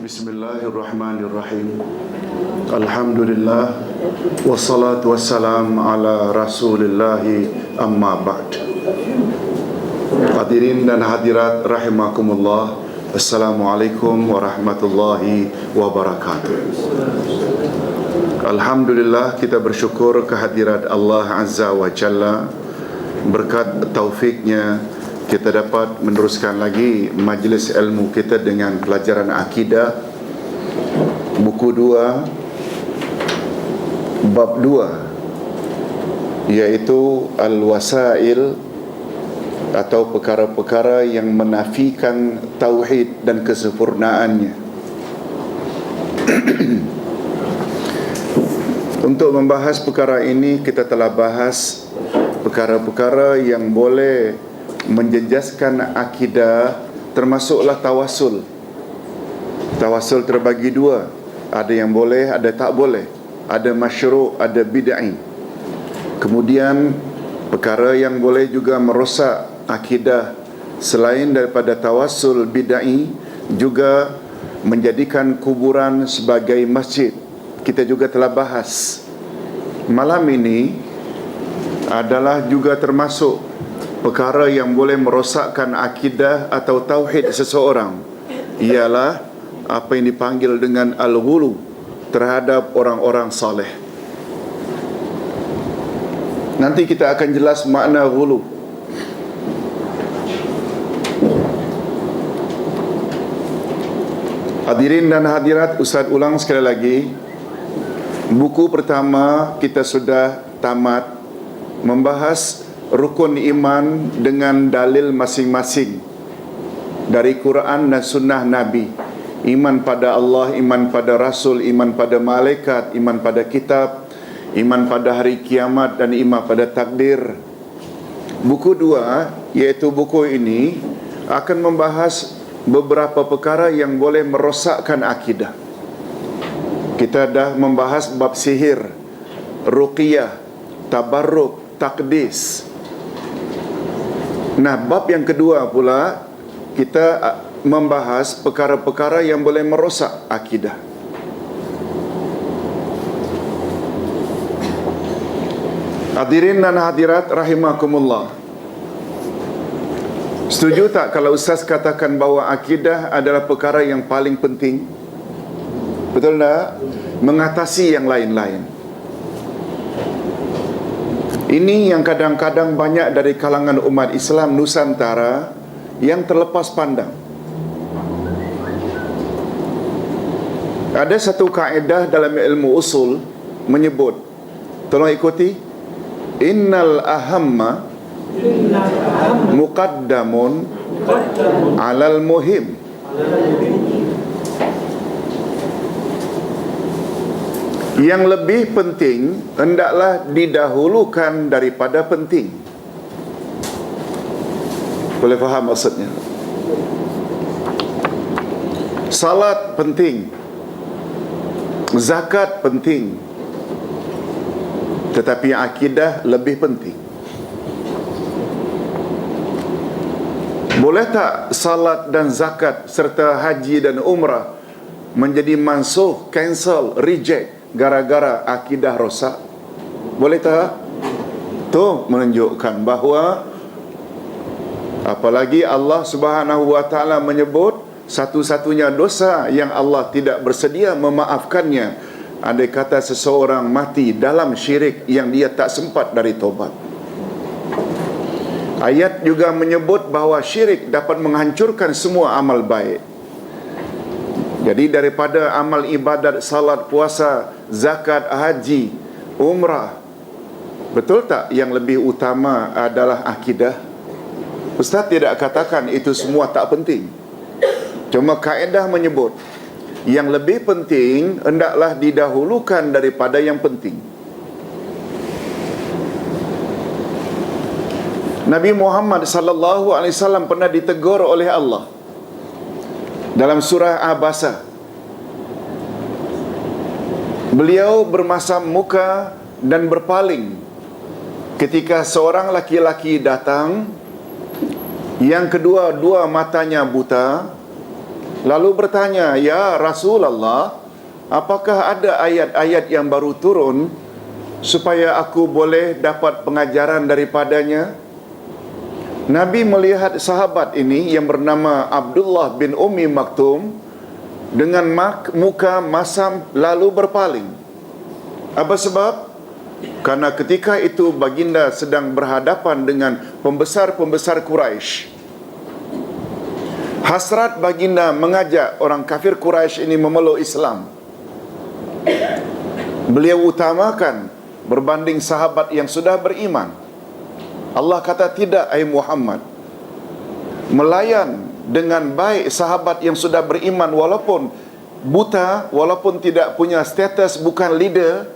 Bismillahirrahmanirrahim. Alhamdulillah wassalatu wassalam ala Rasulillah, amma ba'd. Hadirin dan hadirat rahimakumullah, Assalamualaikum warahmatullahi wabarakatuh. Alhamdulillah, kita bersyukur kehadirat Allah Azza wa Jalla. Berkat taufiknya kita dapat meneruskan lagi majlis ilmu kita dengan pelajaran akidah, buku 2, bab 2, iaitu Al-Wasail, atau perkara-perkara yang menafikan tauhid dan kesempurnaannya. Untuk membahas perkara ini, kita telah bahas perkara-perkara yang boleh menjejaskan akidah, termasuklah tawasul. Tawasul terbagi dua, ada yang boleh, ada tak boleh, ada masyru', ada bid'ah. Kemudian perkara yang boleh juga merosak akidah selain daripada tawasul bid'ah, juga menjadikan kuburan sebagai masjid. Kita juga telah bahas. Malam ini adalah juga termasuk perkara yang boleh merosakkan akidah atau tauhid seseorang, ialah apa yang dipanggil dengan al-ghulu terhadap orang-orang saleh. Nanti kita akan jelas makna ghulu. Hadirin dan hadirat, Ustaz ulang sekali lagi. Buku pertama kita sudah tamat membahas rukun iman dengan dalil masing-masing dari Quran dan sunnah Nabi. Iman pada Allah, iman pada Rasul, iman pada malaikat, iman pada kitab, iman pada hari kiamat, dan iman pada takdir. Buku 2, iaitu buku ini, akan membahas beberapa perkara yang boleh merosakkan akidah. Kita dah membahas bab sihir, ruqyah, tabarruk, takdis. Nah, bab yang kedua pula, kita membahas perkara-perkara yang boleh merosak akidah. Hadirin dan hadirat rahimakumullah, setuju tak kalau Ustaz katakan bahawa akidah adalah perkara yang paling penting? Betul tak? Mengatasi yang lain-lain. Ini yang kadang-kadang banyak dari kalangan umat Islam Nusantara yang terlepas pandang. Ada satu kaedah dalam ilmu usul menyebut, tolong ikuti, innal ahamma muqaddamun alal muhim. Yang lebih penting hendaklah didahulukan daripada penting. Boleh faham maksudnya? Salat penting, zakat penting, tetapi akidah lebih penting. Boleh tak salat dan zakat serta haji dan umrah menjadi mansuh, cancel, reject gara-gara akidah rosak? Boleh tak? Itu menunjukkan bahawa apalagi Allah Subhanahu wa taala menyebut satu-satunya dosa yang Allah tidak bersedia memaafkannya andai kata seseorang mati dalam syirik yang dia tak sempat dari tobat. Ayat juga menyebut bahawa syirik dapat menghancurkan semua amal baik. Jadi daripada amal ibadat, salat, puasa, zakat, haji, umrah, betul tak yang lebih utama adalah akidah? Ustaz tidak katakan itu semua tak penting. Cuma kaedah menyebut yang lebih penting hendaklah didahulukan daripada yang penting. Nabi Muhammad sallallahu alaihi wasallam pernah ditegur oleh Allah dalam surah Abasa. Beliau bermasam muka dan berpaling ketika seorang laki-laki datang, yang kedua dua matanya buta, lalu bertanya, "Ya Rasulullah, apakah ada ayat-ayat yang baru turun supaya aku boleh dapat pengajaran daripadanya?" Nabi melihat sahabat ini yang bernama Abdullah bin Ummi Maktum dengan muka masam lalu berpaling. Apa sebab? Karena ketika itu baginda sedang berhadapan dengan pembesar-pembesar Quraisy. Hasrat baginda mengajak orang kafir Quraisy ini memeluk Islam. Beliau utamakan berbanding sahabat yang sudah beriman. Allah kata, "Tidak, ai Muhammad. Melayan dengan baik sahabat yang sudah beriman walaupun buta, walaupun tidak punya status, bukan leader,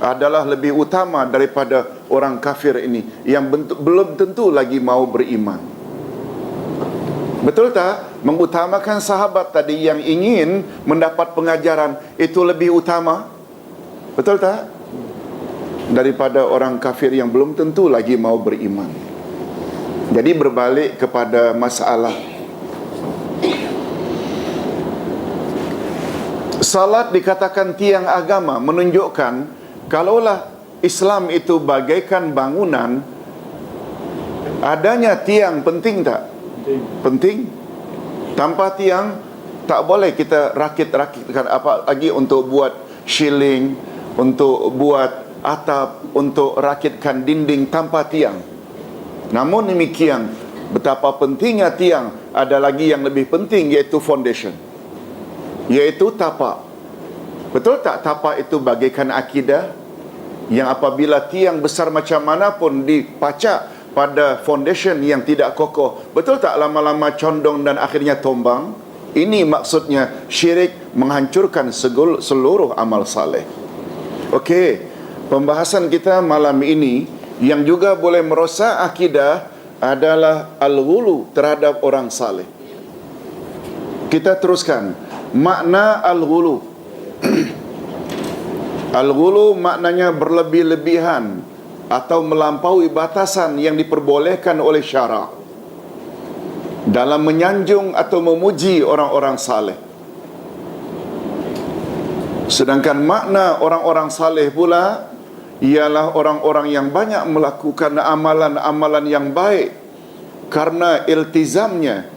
adalah lebih utama daripada orang kafir ini yang belum tentu lagi mau beriman." Betul tak? Mengutamakan sahabat tadi yang ingin mendapat pengajaran itu lebih utama. Betul tak? Daripada orang kafir yang belum tentu lagi mau beriman. Jadi berbalik kepada masalah. Salat dikatakan tiang agama, menunjukkan kalaulah Islam itu bagaikan bangunan, adanya tiang penting tak? Penting. Tanpa tiang tak boleh kita rakit-rakitkan apa lagi untuk buat shilling, untuk buat atap, untuk rakitkan dinding tanpa tiang. Namun demikian, betapa pentingnya tiang, ada lagi yang lebih penting, iaitu foundation, iaitu tapak. Betul tak tapak itu bagaikan akidah yang apabila tiang besar macam mana pun dipacak pada foundation yang tidak kokoh, betul tak lama-lama condong dan akhirnya tombang? Ini maksudnya syirik menghancurkan seluruh amal saleh. Okey, pembahasan kita malam ini yang juga boleh merosak akidah adalah al-ghulu terhadap orang saleh. Kita teruskan makna al-ghulu. Al-ghulu maknanya berlebih-lebihan atau melampaui batasan yang diperbolehkan oleh syarak dalam menyanjung atau memuji orang-orang saleh. Sedangkan makna orang-orang saleh pula ialah orang-orang yang banyak melakukan amalan-amalan yang baik karena iltizamnya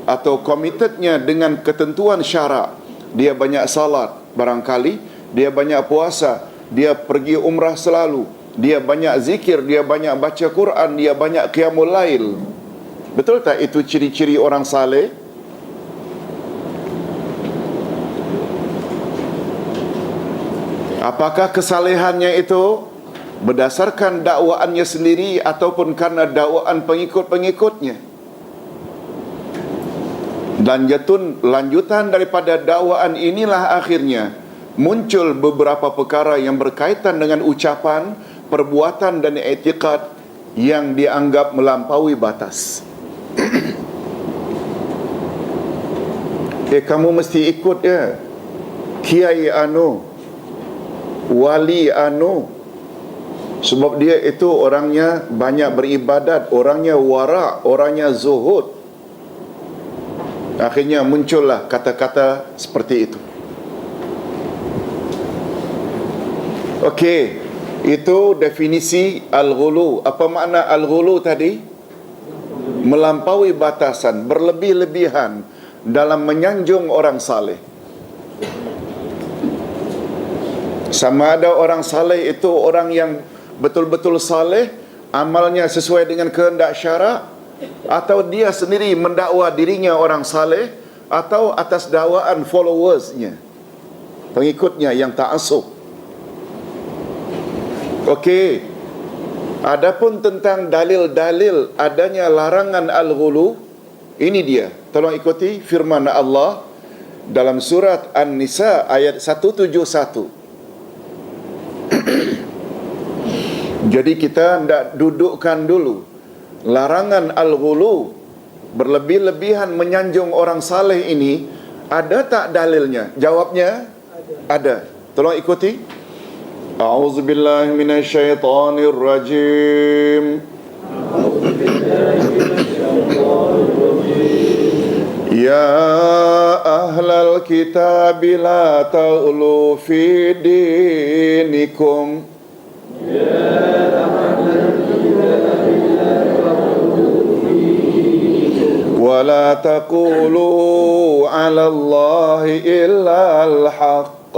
atau komitednya dengan ketentuan syarak. Dia banyak salat barangkali, dia banyak puasa, dia pergi umrah selalu, dia banyak zikir, dia banyak baca Quran, dia banyak qiyamul lail. Betul tak itu ciri-ciri orang saleh? Apakah kesalehannya itu berdasarkan dakwaannya sendiri ataupun karena dakwaan pengikut-pengikutnya? Dan lanjutan daripada dakwaan inilah akhirnya muncul beberapa perkara yang berkaitan dengan ucapan, perbuatan dan i'tiqad yang dianggap melampaui batas. Kamu mesti ikut ya kiai anu, wali anu, sebab dia itu orangnya banyak beribadat, orangnya wara', orangnya zuhud. Akhirnya muncullah kata-kata seperti itu. Okey, itu definisi al-ghulu. Apa makna al-ghulu tadi? Melampaui batasan, berlebih-lebihan dalam menyanjung orang saleh. Sama ada orang saleh itu orang yang betul-betul saleh, amalnya sesuai dengan kehendak syarak, atau dia sendiri mendakwa dirinya orang saleh, atau atas dakwaan followersnya, pengikutnya yang ta'assub. Okey, adapun tentang dalil-dalil adanya larangan al-ghulu, ini dia. Tolong ikuti firman Allah dalam surat An-Nisa ayat 171. Jadi kita hendak dudukkan dulu larangan al-ghulu, berlebih-lebihan menyanjung orang saleh ini, ada tak dalilnya? Jawabnya ada. Tolong ikuti. A'udzubillahi minasyaitonirrajim. Ya ahlal kitab la taghlu fi dinikum wa la taqulu 'ala Allahi illa al-haqq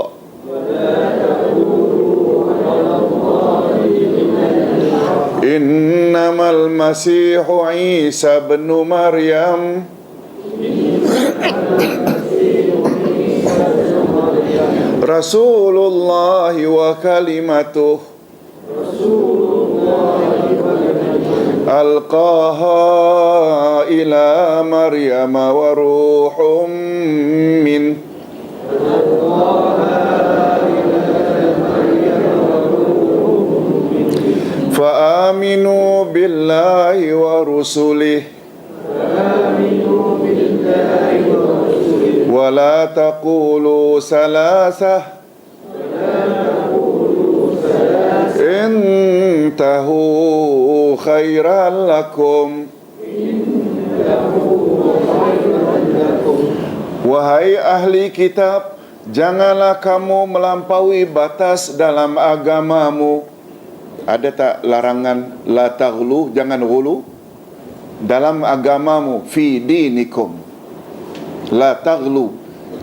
Innamal masihu Isa ibn Maryam Rasulullah wa kalimatuh alqaha ila Maryam wa ruhum min فآمنوا بالله ورسله ولا تقولوا ثلاثة انتهوا خيرا لكم Wahai ahli kitab, janganlah kamu melampaui batas dalam agamamu. Ada tak larangan la taghlu, jangan ghulu dalam agamamu, fi dinikum. La taghlu,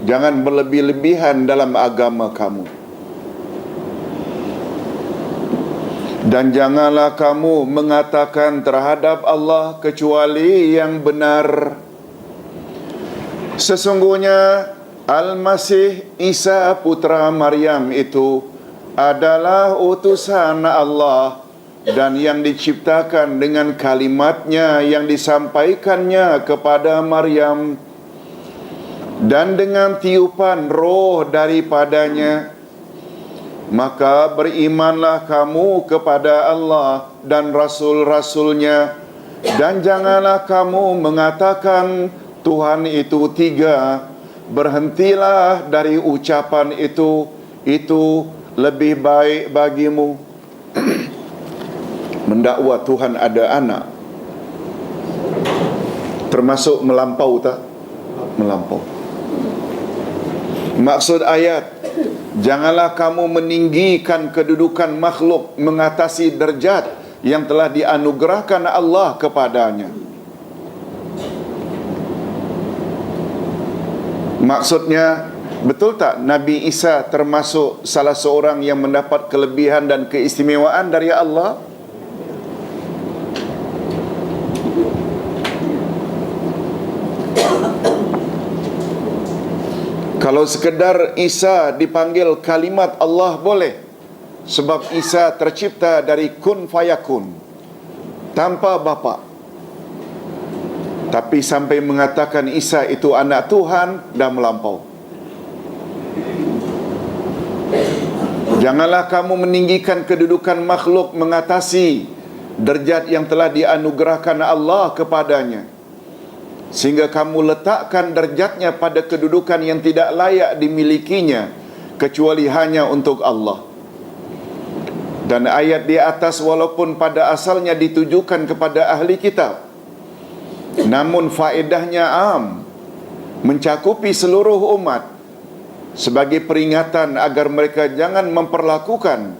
jangan berlebih-lebihan dalam agama kamu. Dan janganlah kamu mengatakan terhadap Allah kecuali yang benar. Sesungguhnya Al-Masih Isa putra Maryam itu adalah utusan Allah dan yang diciptakan dengan kalimatnya yang disampaikannya kepada Maryam dan dengan tiupan roh daripadanya. Maka berimanlah kamu kepada Allah dan Rasul-Rasulnya dan janganlah kamu mengatakan Tuhan itu tiga. Berhentilah dari ucapan itu lebih baik bagimu. Mendakwa Tuhan ada anak termasuk melampau tak? Melampau. Maksud ayat, janganlah kamu meninggikan kedudukan makhluk mengatasi derajat yang telah dianugerahkan Allah kepadanya. Maksudnya, betul tak Nabi Isa termasuk salah seorang yang mendapat kelebihan dan keistimewaan dari Allah? Kalau sekedar Isa dipanggil kalimat Allah boleh, sebab Isa tercipta dari kun fayakun, tanpa bapa. Tapi sampai mengatakan Isa itu anak Tuhan dah melampau. Janganlah kamu meninggikan kedudukan makhluk mengatasi derajat yang telah dianugerahkan Allah kepadanya, sehingga kamu letakkan derajatnya pada kedudukan yang tidak layak dimilikinya kecuali hanya untuk Allah. Dan ayat di atas walaupun pada asalnya ditujukan kepada ahli kitab, namun faedahnya am, mencakupi seluruh umat, sebagai peringatan agar mereka jangan memperlakukan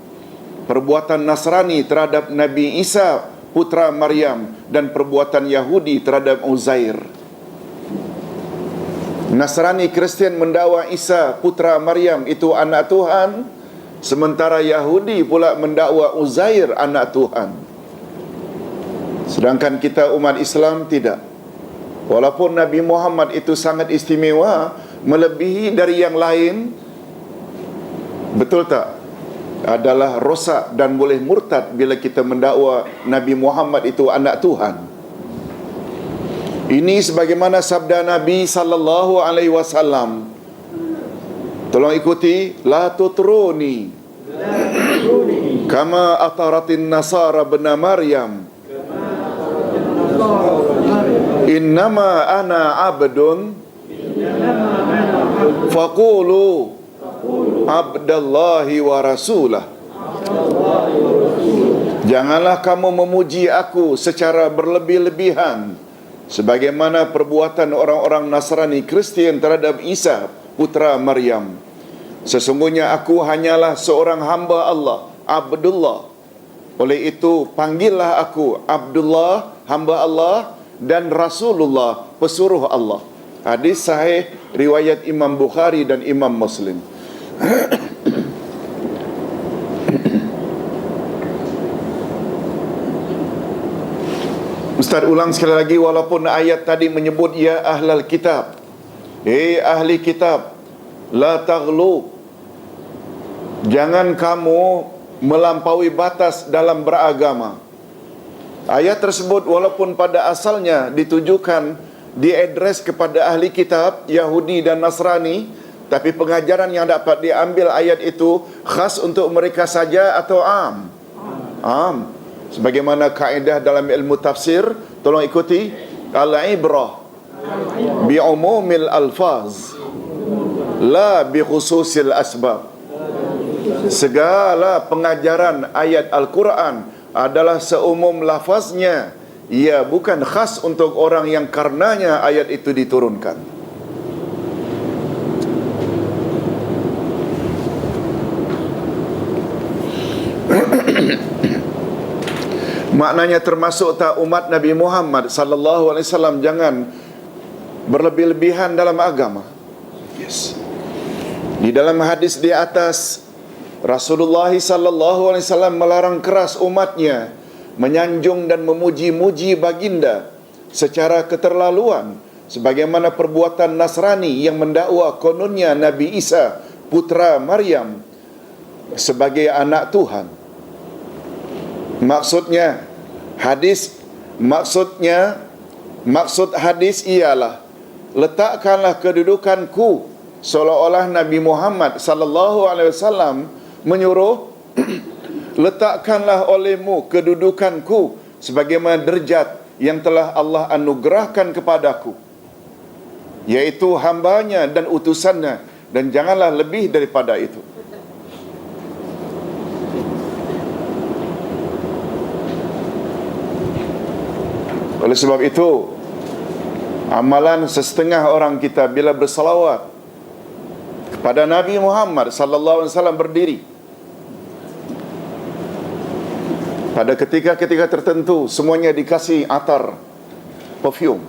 perbuatan Nasrani terhadap Nabi Isa putra Maryam dan perbuatan Yahudi terhadap Uzair. Nasrani Kristian mendakwa Isa putra Maryam itu anak Tuhan, sementara Yahudi pula mendakwa Uzair anak Tuhan. Sedangkan kita umat Islam tidak. Walaupun Nabi Muhammad itu sangat istimewa, melebihi dari yang lain, betul tak? Adalah rosak dan boleh murtad bila kita mendakwa Nabi Muhammad itu anak Tuhan. Ini sebagaimana sabda Nabi sallallahu alaihi wasallam. Tolong ikuti, la tutruni kama ataratin nasara bin Maryam. Innama ana abdun faqulu abdallahi wa rasulah. Janganlah kamu memuji aku secara berlebih-lebihan. sebagaimana perbuatan orang-orang Nasrani Kristian terhadap Isa putra Maryam. Sesungguhnya aku hanyalah seorang hamba Allah, Abdullah. Oleh itu panggillah aku Abdullah, hamba Allah, dan Rasulullah, pesuruh Allah. Hadis sahih riwayat Imam Bukhari dan Imam Muslim. Ustaz ulang sekali lagi, walaupun ayat tadi menyebut ya ahlal kitab, ahli kitab, la taghlu, jangan kamu melampaui batas dalam beragama. Ayat tersebut walaupun pada asalnya ditujukan, diadres kepada ahli kitab Yahudi dan Nasrani, tapi pengajaran yang dapat diambil ayat itu khas untuk mereka saja atau am? Am. Sebagaimana kaedah dalam ilmu tafsir, tolong ikuti, al-ibrah bi umumil alfaz la bi khususil asbab. Segala pengajaran ayat Al-Quran adalah seumum lafaznya, ia bukan khas untuk orang yang karenanya ayat itu diturunkan. Maknanya termasuk tak umat Nabi Muhammad sallallahu alaihi wasallam jangan berlebih-lebihan dalam agama. Yes. Di dalam hadis di atas, Rasulullah sallallahu alaihi wasallam melarang keras umatnya menyanjung dan memuji-muji baginda secara keterlaluan, sebagaimana perbuatan Nasrani yang mendakwa kononnya Nabi Isa putra Maryam sebagai anak Tuhan. Maksud hadis ialah, letakkanlah kedudukanku, seolah-olah Nabi Muhammad sallallahu alaihi wasallam menyuruh, letakkanlah olehmu kedudukanku sebagaimana derajat yang telah Allah anugerahkan kepadaku, yaitu hambanya dan utusannya, dan janganlah lebih daripada itu. Oleh sebab itu, amalan sesetengah orang kita bila bersalawat kepada Nabi Muhammad sallallahu alaihi wasallam berdiri pada ketika-ketika tertentu, semuanya dikasih atar perfume.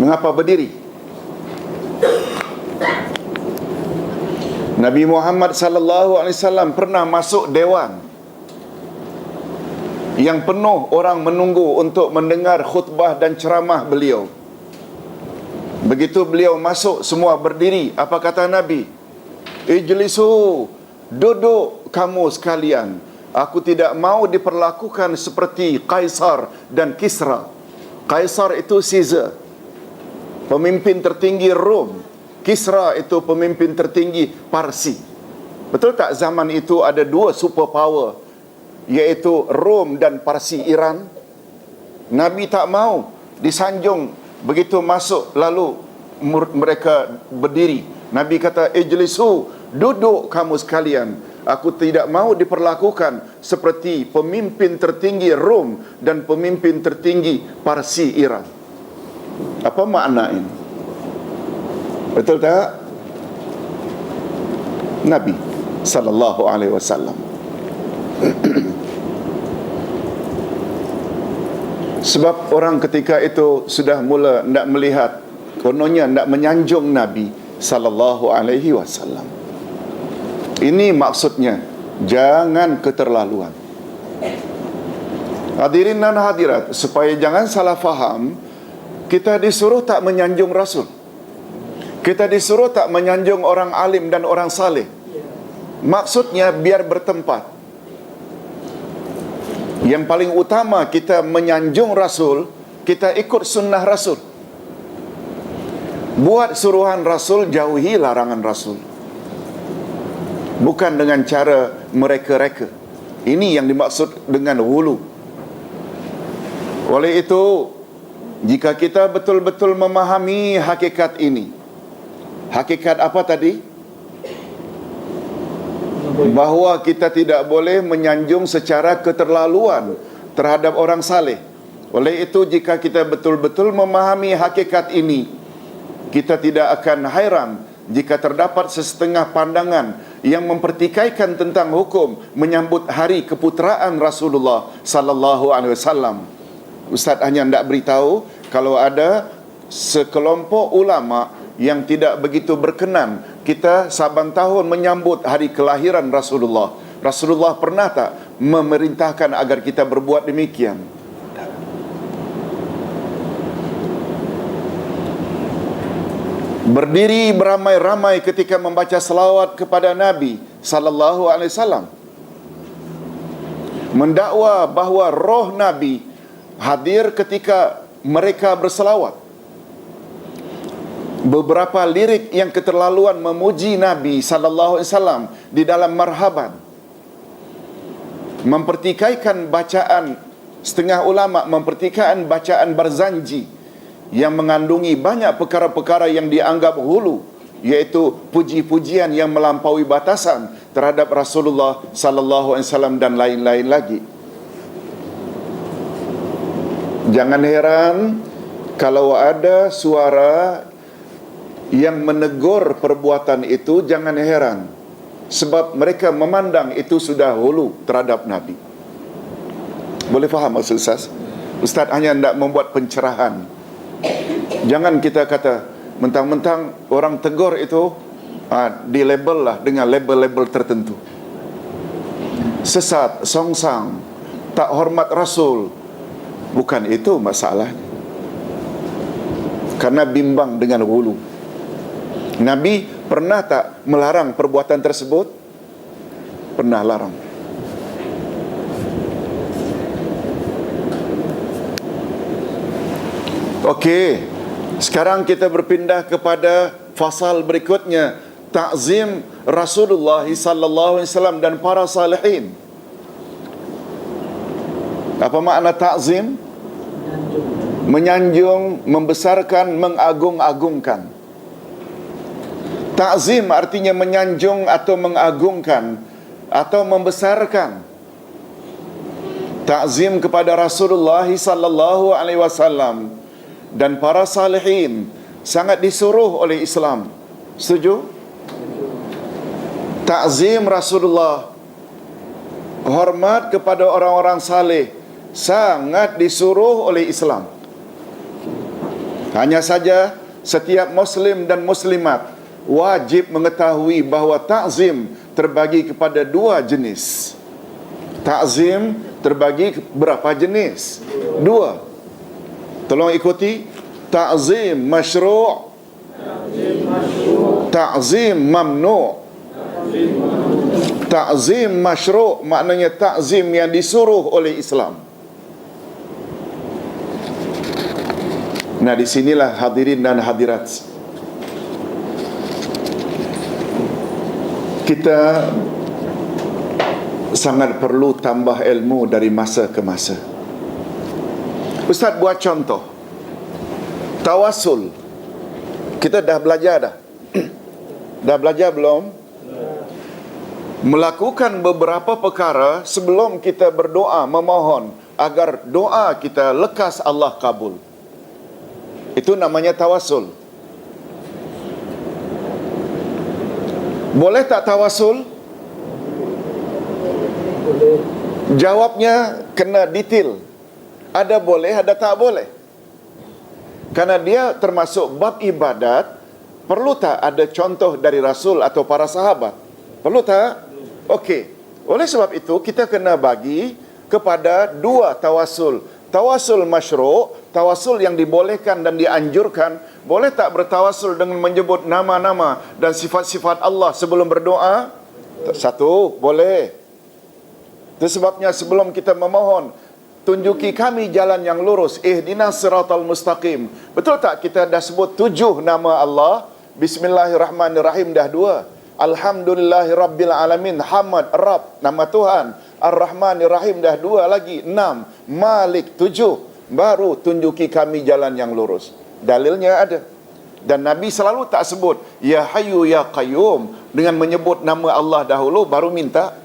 Mengapa berdiri? Nabi Muhammad sallallahu alaihi wasallam pernah masuk dewan yang penuh orang menunggu untuk mendengar khutbah dan ceramah beliau. Begitu beliau masuk, semua berdiri. Apa kata Nabi? Ijlisu, duduk kamu sekalian. Aku tidak mau diperlakukan seperti Kaisar dan Kisra. Kaisar itu Caesar, pemimpin tertinggi Rom. Kisra itu pemimpin tertinggi Parsi. Betul tak zaman itu ada dua superpower, yaitu Rom dan Parsi, Iran? Nabi tak mau disanjung. Begitu masuk, lalu mereka berdiri. Nabi kata, ijlisu, duduk kamu sekalian. Aku tidak mau diperlakukan seperti pemimpin tertinggi Rom dan pemimpin tertinggi Parsi, Iran. Apa makna ini? Betul tak? Nabi sallallahu alaihi wasallam. Sebab orang ketika itu sudah mula nak melihat, kononnya nak menyanjung Nabi sallallahu alaihi wasallam. Ini maksudnya, jangan keterlaluan. Hadirin dan hadirat, supaya jangan salah faham, kita disuruh tak menyanjung Rasul. Kita disuruh tak menyanjung orang alim dan orang saleh. Maksudnya biar bertempat. Yang paling utama kita menyanjung Rasul, kita ikut sunnah Rasul. Buat suruhan Rasul, jauhi larangan Rasul. Bukan dengan cara mereka-reka. Ini yang dimaksud dengan hulu. Oleh itu, jika kita betul-betul memahami hakikat ini. Hakikat apa tadi? Bahawa kita tidak boleh menyanjung secara keterlaluan terhadap orang saleh. Oleh itu, jika kita betul-betul memahami hakikat ini, kita tidak akan hairan jika terdapat sesetengah pandangan yang mempertikaikan tentang hukum menyambut hari keputeraan Rasulullah sallallahu alaihi wasallam. Ustaz hanya hendak beritahu kalau ada sekelompok ulama yang tidak begitu berkenan kita saban tahun menyambut hari kelahiran Rasulullah. Rasulullah pernah tak memerintahkan agar kita berbuat demikian? Berdiri beramai-ramai ketika membaca selawat kepada Nabi sallallahu alaihi wasallam, mendakwa bahawa roh Nabi hadir ketika mereka berselawat. Beberapa lirik yang keterlaluan memuji Nabi sallallahu alaihi wasallam di dalam marhaban, mempertikaikan bacaan, setengah ulama mempertikaikan bacaan Barzanji yang mengandungi banyak perkara-perkara yang dianggap hulu, iaitu puji-pujian yang melampaui batasan terhadap Rasulullah sallallahu alaihi wasallam dan lain-lain lagi. Jangan heran kalau ada suara yang menegur perbuatan itu, jangan heran, sebab mereka memandang itu sudah hulu terhadap Nabi. Boleh faham maksud Ustaz? Ustaz hanya hendak membuat pencerahan. Jangan kita kata mentang-mentang orang tegur itu dilabel lah dengan label-label tertentu. Sesat, songsang, tak hormat Rasul. Bukan itu masalahnya. Karena bimbang dengan hulu. Nabi pernah tak melarang perbuatan tersebut? Pernah larang. Okey, sekarang kita berpindah kepada fasal berikutnya, ta'zim Rasulullah sallallahu alaihi wasallam dan para salihin. Apa makna ta'zim? Menyanjung, membesarkan, mengagung-agungkan. Ta'zim artinya menyanjung atau mengagungkan atau membesarkan. Ta'zim kepada Rasulullah sallallahu alaihi wasallam dan para salihin sangat disuruh oleh Islam. Setuju? Ta'zim Rasulullah, hormat kepada orang-orang saleh, sangat disuruh oleh Islam. Hanya saja setiap muslim dan muslimat wajib mengetahui bahawa ta'zim terbagi kepada dua jenis. Ta'zim terbagi berapa jenis? Dua. Tolong ikuti. Ta'zim masyru', ta'zim mamnu'. Ta'zim masyru' maknanya ta'zim yang disuruh oleh Islam. Nah, di sinilah hadirin dan hadirat, kita sangat perlu tambah ilmu dari masa ke masa. Ustaz buat contoh. Tawasul. Kita dah belajar dah. Dah belajar belum? Melakukan beberapa perkara sebelum kita berdoa memohon agar doa kita lekas Allah kabul. Itu namanya tawasul. Boleh tak tawasul? Jawabnya kena detail. Ada boleh, ada tak boleh. Karena dia termasuk bab ibadat, perlu tak ada contoh dari Rasul atau para sahabat? Perlu tak? Okey. Oleh sebab itu, kita kena bagi kepada dua tawasul. Tawasul masyru', tawasul yang dibolehkan dan dianjurkan. Boleh tak bertawasul dengan menyebut nama-nama dan sifat-sifat Allah sebelum berdoa? Satu, boleh. Itu sebabnya sebelum kita memohon, tunjuki kami jalan yang lurus, ihdinas siratal mustaqim. Betul tak kita dah sebut 7 nama Allah? Bismillahirrahmanirrahim dah 2. Alhamdulillahirabbil alamin, hamad Rabb, nama Tuhan. Ar-Rahmanirrahim dah 2 lagi, 6. Malik 7. Baru tunjuki kami jalan yang lurus. Dalilnya ada. Dan Nabi selalu tak sebut ya Hayyu ya Qayyum dengan menyebut nama Allah dahulu baru minta.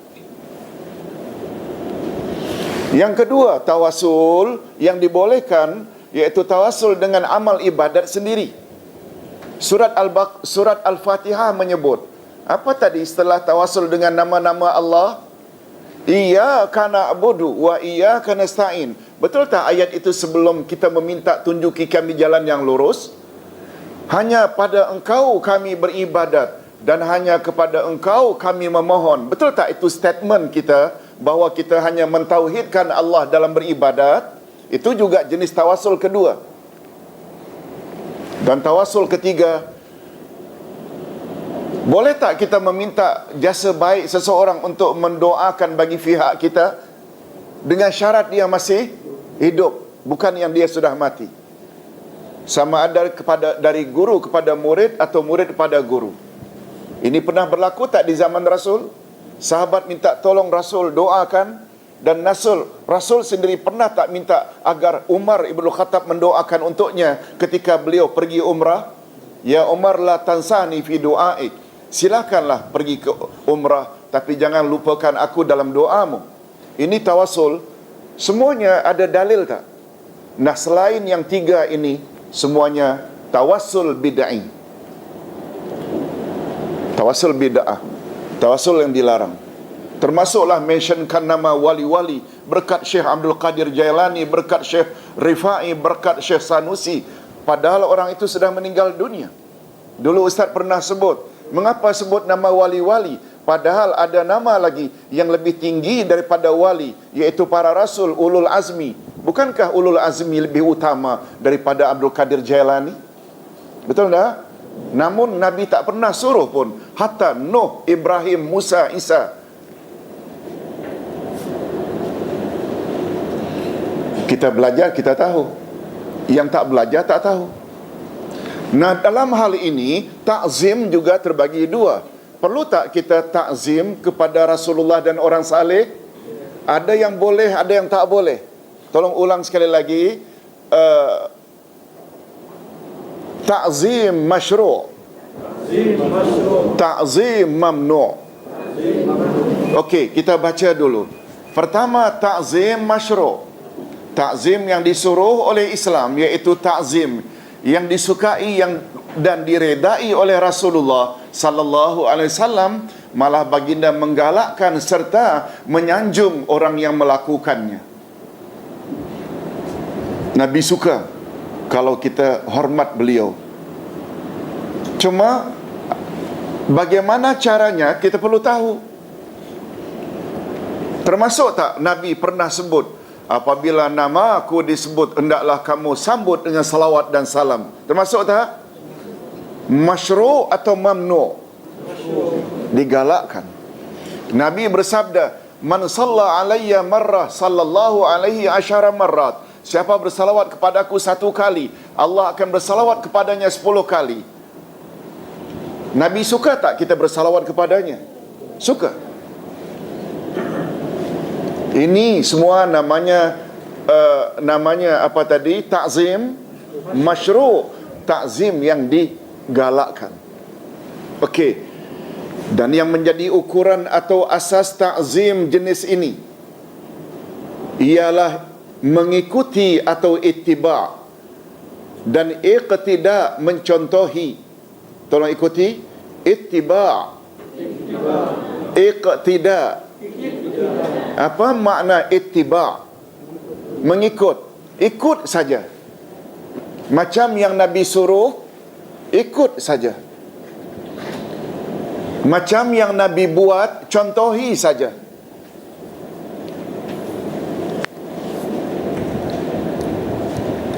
Yang kedua, tawasul yang dibolehkan iaitu tawasul dengan amal ibadat sendiri. Surat Al-Fatihah menyebut, apa tadi setelah tawasul dengan nama-nama Allah? Iyyaka na'budu wa iyyaka nasta'in. Betul tak ayat itu sebelum kita meminta tunjuki kami jalan yang lurus? Hanya pada Engkau kami beribadat dan hanya kepada Engkau kami memohon. Betul tak itu statement kita bahawa kita hanya mentauhidkan Allah dalam beribadat? Itu juga jenis tawasul kedua. Dan tawasul ketiga, boleh tak kita meminta jasa baik seseorang untuk mendoakan bagi pihak kita dengan syarat dia masih hidup, bukan yang dia sudah mati? Sama ada dari guru kepada murid atau murid kepada guru. Ini pernah berlaku tak di zaman Rasul? Sahabat minta tolong Rasul doakan, dan Rasul sendiri pernah tak minta agar Umar Ibn Khattab mendoakan untuknya ketika beliau pergi umrah? Ya Umar, la tansani fi du'aik. Silakanlah pergi ke umrah, tapi jangan lupakan aku dalam doamu. Ini tawasul. Semuanya ada dalil tak? Nah, selain yang tiga ini, semuanya tawasul bid'ah. Tawasul bid'ah. Tawasul yang dilarang. Termasuklah mentionkan nama wali-wali, berkat Syekh Abdul Qadir Jailani, berkat Syekh Rifai, berkat Syekh Sanusi, padahal orang itu sudah meninggal dunia. Dulu Ustaz pernah sebut, mengapa sebut nama wali-wali padahal ada nama lagi yang lebih tinggi daripada wali, iaitu para rasul, ulul azmi. Bukankah ulul azmi lebih utama daripada Abdul Qadir Jailani? Betul tak? Namun Nabi tak pernah suruh pun, hatta Nuh, Ibrahim, Musa, Isa. Kita belajar, kita tahu. Yang tak belajar, tak tahu. Nah, dalam hal ini, takzim juga terbagi dua. Perlu tak kita takzim kepada Rasulullah dan orang saleh? Ada yang boleh, ada yang tak boleh. Tolong ulang sekali lagi. Takzim masyru', takzim mamnu'. Okey, kita baca dulu. Pertama, takzim masyru'. Takzim yang disuruh oleh Islam, iaitu takzim yang disukai dan diredai oleh Rasulullah sallallahu alaihi wasallam, malah baginda menggalakkan serta menyanjung orang yang melakukannya. Nabi suka kalau kita hormat beliau. Cuma bagaimana caranya kita perlu tahu. Termasuk tak Nabi pernah sebut, apabila nama aku disebut, hendaklah kamu sambut dengan salawat dan salam. Termasuk tak? Masyru' atau mamnu'? Digalakkan. Nabi bersabda, man salla alayya marrah sallallahu alaihi asyara marrat. Siapa bersalawat kepadaku satu kali, Allah akan bersalawat kepadanya 10 kali. Nabi suka tak kita bersalawat kepadanya? Suka. Ini semua namanya apa tadi? Takzim masyru', takzim yang digalakkan. Okey. Dan yang menjadi ukuran atau asas takzim jenis ini ialah mengikuti atau ittiba' dan iqtida', mencontohi. Tolong ikuti. Ittiba', iqtida'. Apa makna ittiba'? Mengikut. Ikut saja. Macam yang Nabi suruh, ikut saja. Macam yang Nabi buat, contohi saja.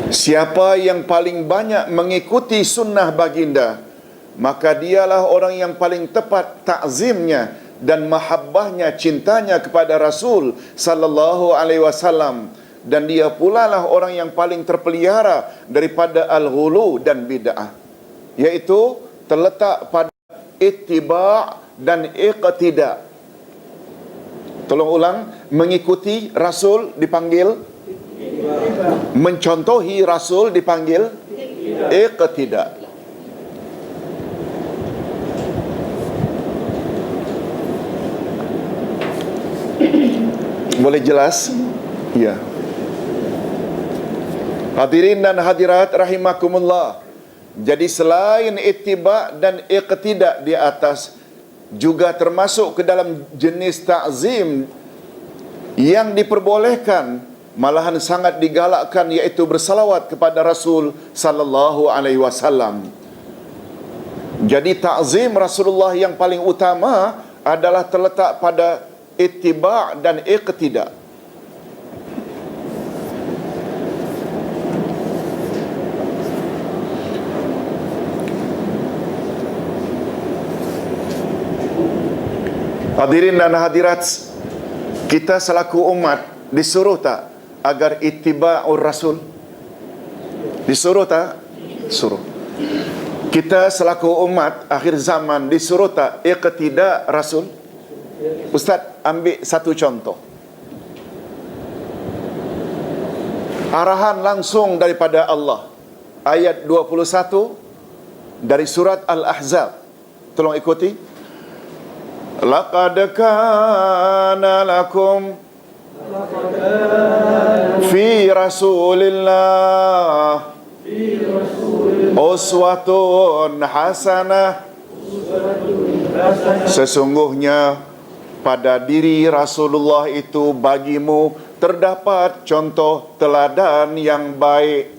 Siapa yang paling banyak mengikuti sunnah baginda, maka dialah orang yang paling tepat takzimnya dan mahabbahnya, cintanya kepada Rasul sallallahu alaihi wasallam, dan dia pula lah orang yang paling terpelihara daripada al-ghulu dan bid'ah, iaitu terletak pada ittiba' dan iqtida'. Tolong ulang. Mengikuti Rasul dipanggil, mencontohi Rasul dipanggil iqtida'. Boleh jelas? Ya. Hadirin dan hadirat rahimakumullah. Jadi selain ittiba' dan iqtida' di atas, juga termasuk ke dalam jenis ta'zim yang diperbolehkan, malahan sangat digalakkan, iaitu bersalawat kepada Rasul sallallahu alaihi wasallam. Jadi ta'zim Rasulullah yang paling utama adalah terletak pada ittiba' dan iqtida'. Hadirin dan hadirat, kita selaku umat disuruh tak agar ittiba'ur Rasul? Disuruh tak? Suruh. Kita selaku umat akhir zaman disuruh tak iqtida' Rasul? Ustaz, ambil satu contoh. Arahan langsung daripada Allah. Ayat 21 dari surat Al-Ahzab. Tolong ikuti. Laqad kana lakum fi Rasulillah uswatun hasanah. Sesungguhnya pada diri Rasulullah itu bagimu terdapat contoh teladan yang baik.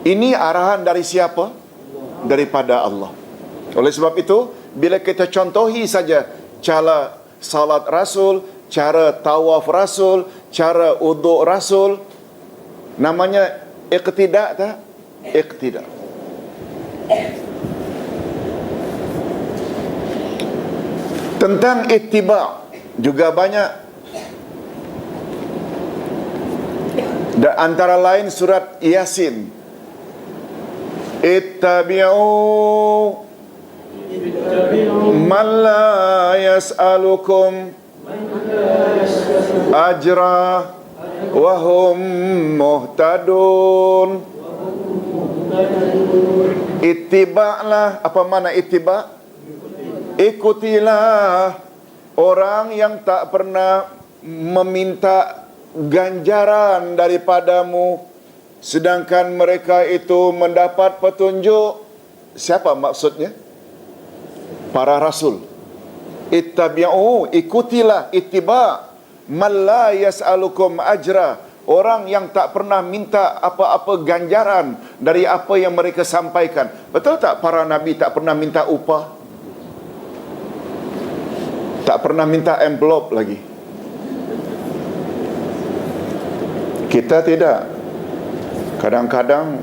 Ini arahan dari siapa? Daripada Allah. Oleh sebab itu, bila kita contohi saja cara salat Rasul, cara tawaf Rasul, cara uduk Rasul, namanya iqtida' tak? Iqtida'. Tentang ittiba' juga banyak. Dan antara lain surat Yasin. Ittabi'u man la yas'alukum ajra wa hum muhtadun. Ittiba'lah. Apa makna ittiba'? Ikutilah orang yang tak pernah meminta ganjaran daripadamu, sedangkan mereka itu mendapat petunjuk. Siapa maksudnya? Para rasul. Ittabi'u, ikutilah, ittiba' man la yas'alukum ajra, orang yang tak pernah minta apa-apa ganjaran dari apa yang mereka sampaikan. Betul tak para nabi tak pernah minta upah? Tak pernah minta envelope lagi. Kita tidak. Kadang-kadang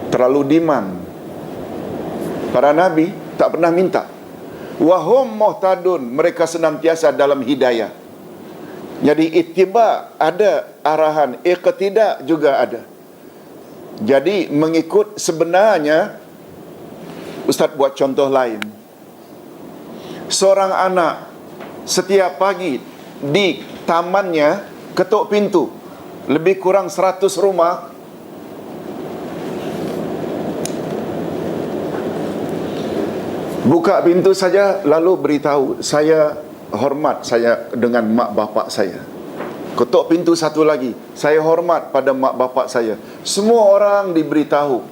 terlalu demand. Para nabi tak pernah minta. Wahum muhtadun, mereka senantiasa dalam hidayah. Jadi ittiba' ada arahan, iqtida' juga ada. Jadi mengikut, sebenarnya Ustaz buat contoh lain. Seorang anak setiap pagi di tamannya ketuk pintu lebih kurang 100 rumah. Buka pintu saja lalu beritahu, saya hormat saya dengan mak bapak saya. Ketuk pintu satu lagi, saya hormat pada mak bapak saya. Semua orang diberitahu.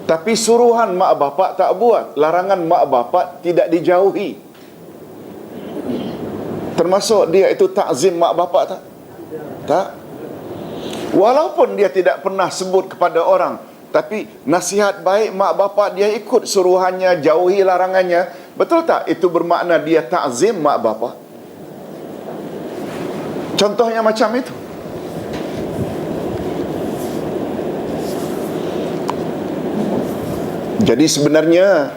Tapi suruhan mak bapak tak buat, larangan mak bapak tidak dijauhi. Termasuk dia itu takzim mak bapak tak? Tak. Walaupun dia tidak pernah sebut kepada orang, tapi nasihat baik mak bapak dia ikut suruhannya, jauhi larangannya. Betul tak? Itu bermakna dia takzim mak bapak. Contohnya macam itu. Jadi sebenarnya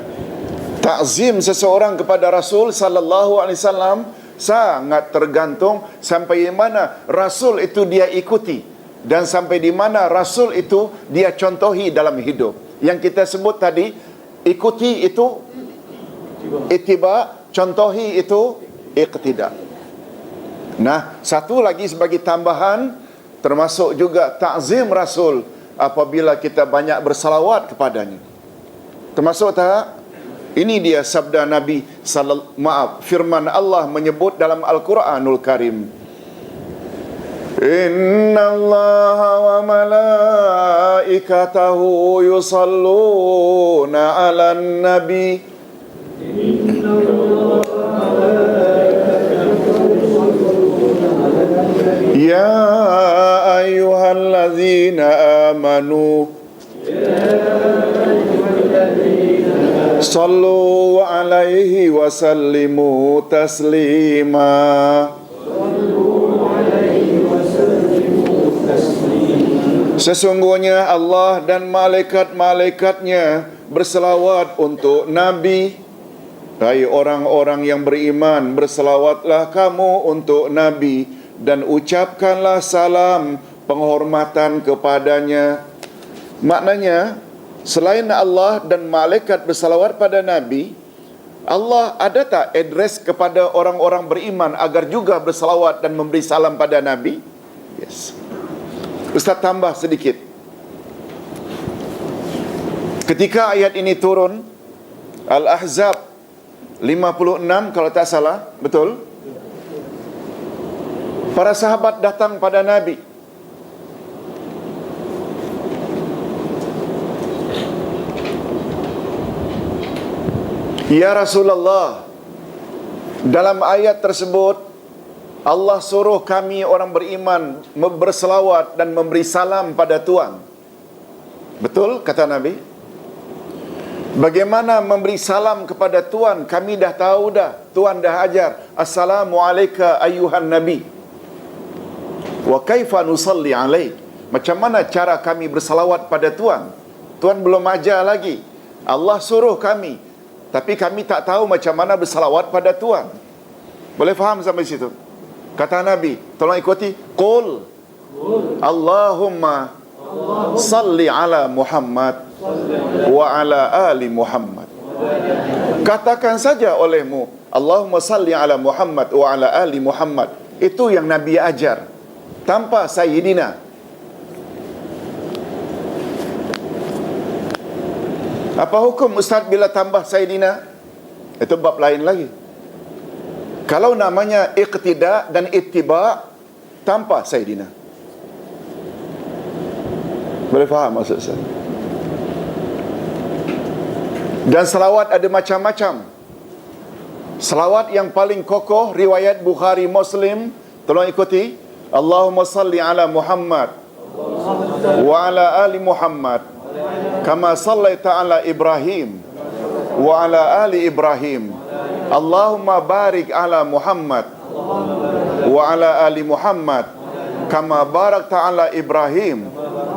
takzim seseorang kepada Rasul sallallahu alaihi wasallam sangat tergantung sampai di mana Rasul itu dia ikuti dan sampai di mana Rasul itu dia contohi dalam hidup. Yang kita sebut tadi, ikuti itu ittiba', contohi itu iqtida'. Nah, satu lagi sebagai tambahan, termasuk juga ta'zim Rasul apabila kita banyak bersalawat kepadanya. Termasuk tak? Ini dia sabda Nabi firman Allah menyebut dalam Al-Quranul Karim. Inna Allah wa malaikatahu yusalluna ala nabi. Ya ayyuhallazina amanu sallu alaihi wa sallimu taslima. Sesungguhnya Allah dan malaikat-malaikatnya berselawat untuk Nabi. Hai orang-orang yang beriman, berselawatlah kamu untuk Nabi dan ucapkanlah salam penghormatan kepadanya. Maknanya, selain Allah dan malaikat bersalawat pada Nabi, Allah ada tak address kepada orang-orang beriman agar juga bersalawat dan memberi salam pada Nabi? Yes. Ustaz tambah sedikit. Ketika ayat ini turun, Al-Ahzab 56 kalau tak salah, betul? Para sahabat datang pada Nabi. Ya Rasulullah, dalam ayat tersebut Allah suruh kami orang beriman berselawat dan memberi salam pada Tuhan. Betul kata Nabi? Bagaimana memberi salam kepada Tuhan? Kami dah tahu dah. Tuhan dah ajar. Assalamualaikum ayyuhan Nabi. Wa kaifa nusalli alaik. Macam mana cara kami bersalawat pada Tuhan? Tuhan belum ajar lagi. Allah suruh kami. Tapi kami tak tahu macam mana bersalawat pada Tuhan. Boleh faham sampai situ? Kata Nabi, tolong ikuti. Qul Allahumma salli ala Muhammad wa ala ali Muhammad. Katakan saja olehmu, Allahumma salli ala Muhammad wa ala ali Muhammad. Itu yang Nabi ajar, tanpa Sayyidina. Apa hukum Ustaz bila tambah Sayyidina? Itu bab lain lagi. Kalau namanya iqtida dan ittiba tanpa Sayyidina. Boleh faham maksud saya? Dan selawat ada macam-macam. Selawat yang paling kokoh riwayat Bukhari Muslim, tolong ikuti. Allahumma salli ala Muhammad wa ala ali Muhammad kama sallaita ala Ibrahim wa ala ali Ibrahim. Allahumma barik ala Muhammad wa ala ali Muhammad kama barakta ala Ibrahim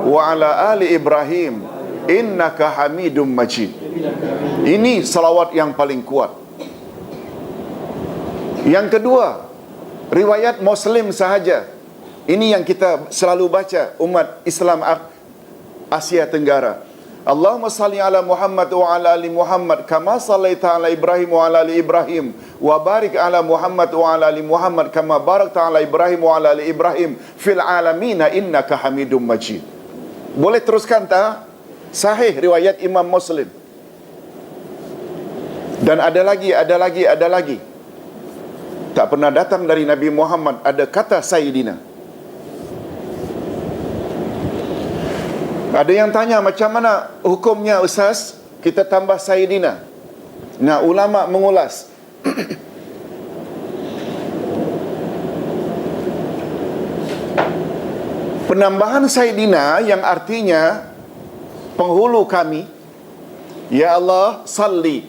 wa ala ali Ibrahim innaka Hamidum Majid. Ini salawat yang paling kuat. Yang kedua, riwayat Muslim sahaja. Ini yang kita selalu baca umat Islam Asia Tenggara. Allahumma salli ala Muhammad wa ala ali Muhammad kama sallaita ala Ibrahim wa ala ali Ibrahim wa barik ala Muhammad wa ala ali Muhammad kama barakta ala Ibrahim wa ala ali Ibrahim fil alamin innaka Hamidum Majid. Boleh teruskan tak? Sahih riwayat Imam Muslim. Dan ada lagi. Tak pernah datang dari Nabi Muhammad ada kata Sayyidina. Ada yang tanya macam mana hukumnya Ustaz kita tambah Sayyidina. Nah, ulama mengulas. Penambahan Sayyidina yang artinya penghulu kami, ya Allah salli,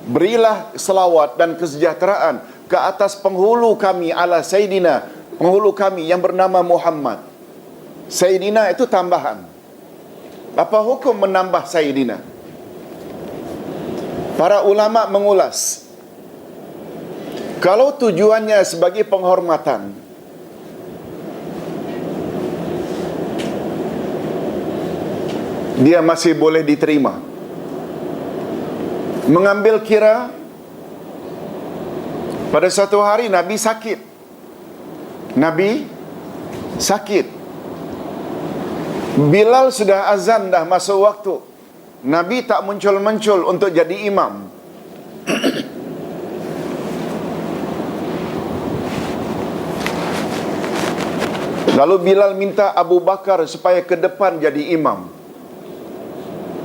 berilah selawat dan kesejahteraan ke atas penghulu kami ala Sayyidina, penghulu kami yang bernama Muhammad. Sayyidina itu tambahan. Apa hukum menambah Sayyidina? Para ulama mengulas. Kalau tujuannya sebagai penghormatan, dia masih boleh diterima. Mengambil kira pada suatu hari Nabi sakit. Bilal sudah azan, dah masuk waktu. Nabi tak muncul-muncul untuk jadi imam. Lalu Bilal minta Abu Bakar supaya ke depan jadi imam.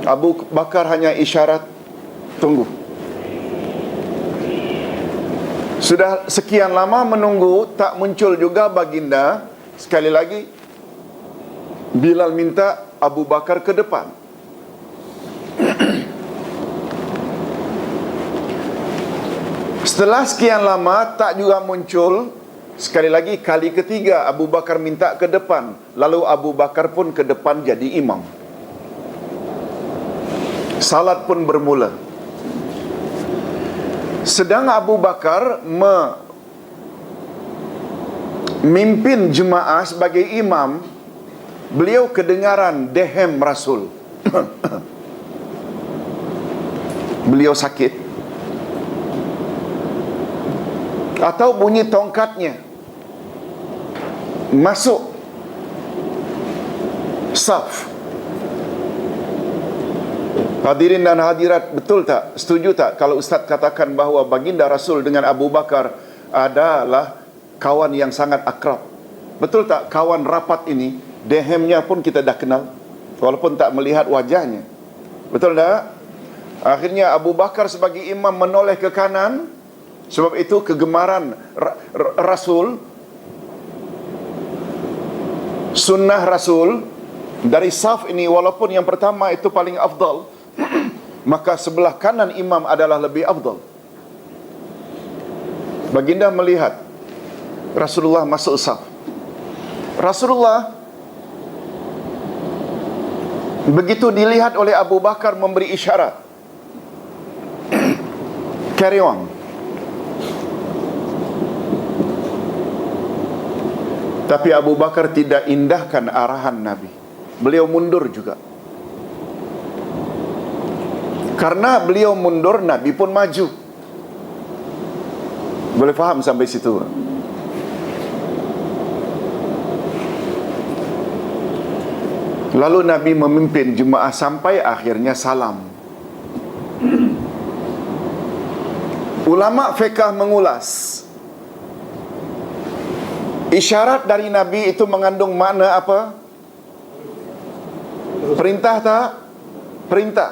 Abu Bakar hanya isyarat, tunggu. Sudah sekian lama menunggu, tak muncul juga baginda. Sekali lagi Bilal minta Abu Bakar ke depan. Setelah sekian lama tak juga muncul. Sekali lagi, kali ketiga Abu Bakar minta ke depan. Lalu Abu Bakar pun ke depan jadi imam. Salat pun bermula. Sedang Abu Bakar memimpin jemaah sebagai imam, beliau kedengaran dehem Rasul. Beliau sakit. Atau bunyi tongkatnya masuk saf. Hadirin dan hadirat, betul tak? Setuju tak kalau Ustaz katakan bahawa baginda Rasul dengan Abu Bakar adalah kawan yang sangat akrab? Betul tak? Kawan rapat ini, dehemnya pun kita dah kenal, walaupun tak melihat wajahnya. Betul tak? Akhirnya Abu Bakar sebagai imam menoleh ke kanan. Sebab itu kegemaran Rasul, sunnah Rasul dari saf ini, walaupun yang pertama itu paling afdal, maka sebelah kanan imam adalah lebih afdal. Baginda melihat Rasulullah masuk saf. Rasulullah begitu dilihat oleh Abu Bakar memberi isyarat, carry on. Tapi Abu Bakar tidak indahkan arahan Nabi. Beliau mundur juga. Karena beliau mundur, Nabi pun maju. Boleh faham sampai situ? Lalu Nabi memimpin jemaah sampai akhirnya salam. Ulama fiqh mengulas, isyarat dari Nabi itu mengandung makna apa? Perintah tak? Perintah.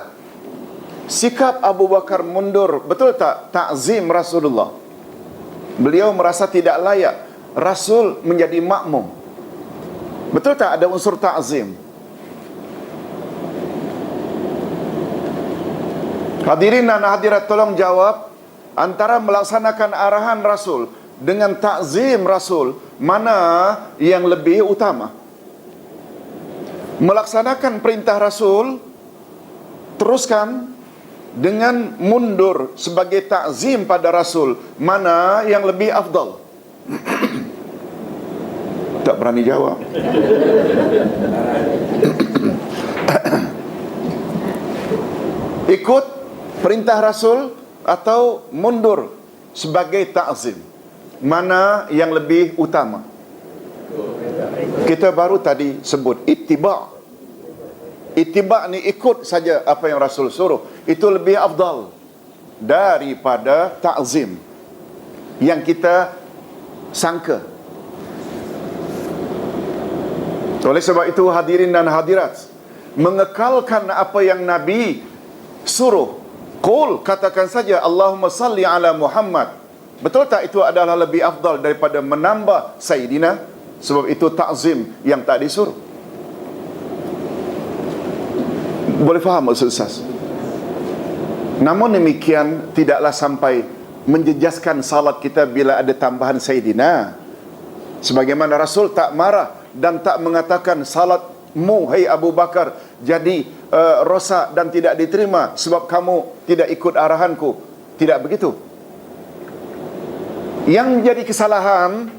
Sikap Abu Bakar mundur, betul tak? Ta'zim Rasulullah. Beliau merasa tidak layak Rasul menjadi makmum. Betul tak ada unsur ta'zim? Hadirin dan hadirat, tolong jawab, antara melaksanakan arahan Rasul dengan ta'zim Rasul, mana yang lebih utama? Melaksanakan perintah Rasul teruskan dengan mundur sebagai ta'zim pada Rasul, mana yang lebih afdal? Tak berani jawab. Ikut perintah Rasul atau mundur sebagai ta'zim, mana yang lebih utama? Kita baru tadi sebut ittiba'. Ittiba' ni ikut saja apa yang Rasul suruh, itu lebih afdal daripada ta'zim yang kita sangka. Oleh sebab itu, hadirin dan hadirat, mengekalkan apa yang Nabi suruh, qul, katakan saja Allahumma salli ala Muhammad, betul tak itu adalah lebih afdal daripada menambah Sayyidina? Sebab itu ta'zim yang tak disuruh. Boleh faham maksud Ustaz? Namun demikian, tidaklah sampai menjejaskan salat kita bila ada tambahan Sayyidina. Sebagaimana Rasul tak marah dan tak mengatakan salatmu, hai Abu Bakar, jadi rosak dan tidak diterima sebab kamu tidak ikut arahanku. Tidak begitu. Yang menjadi kesalahan,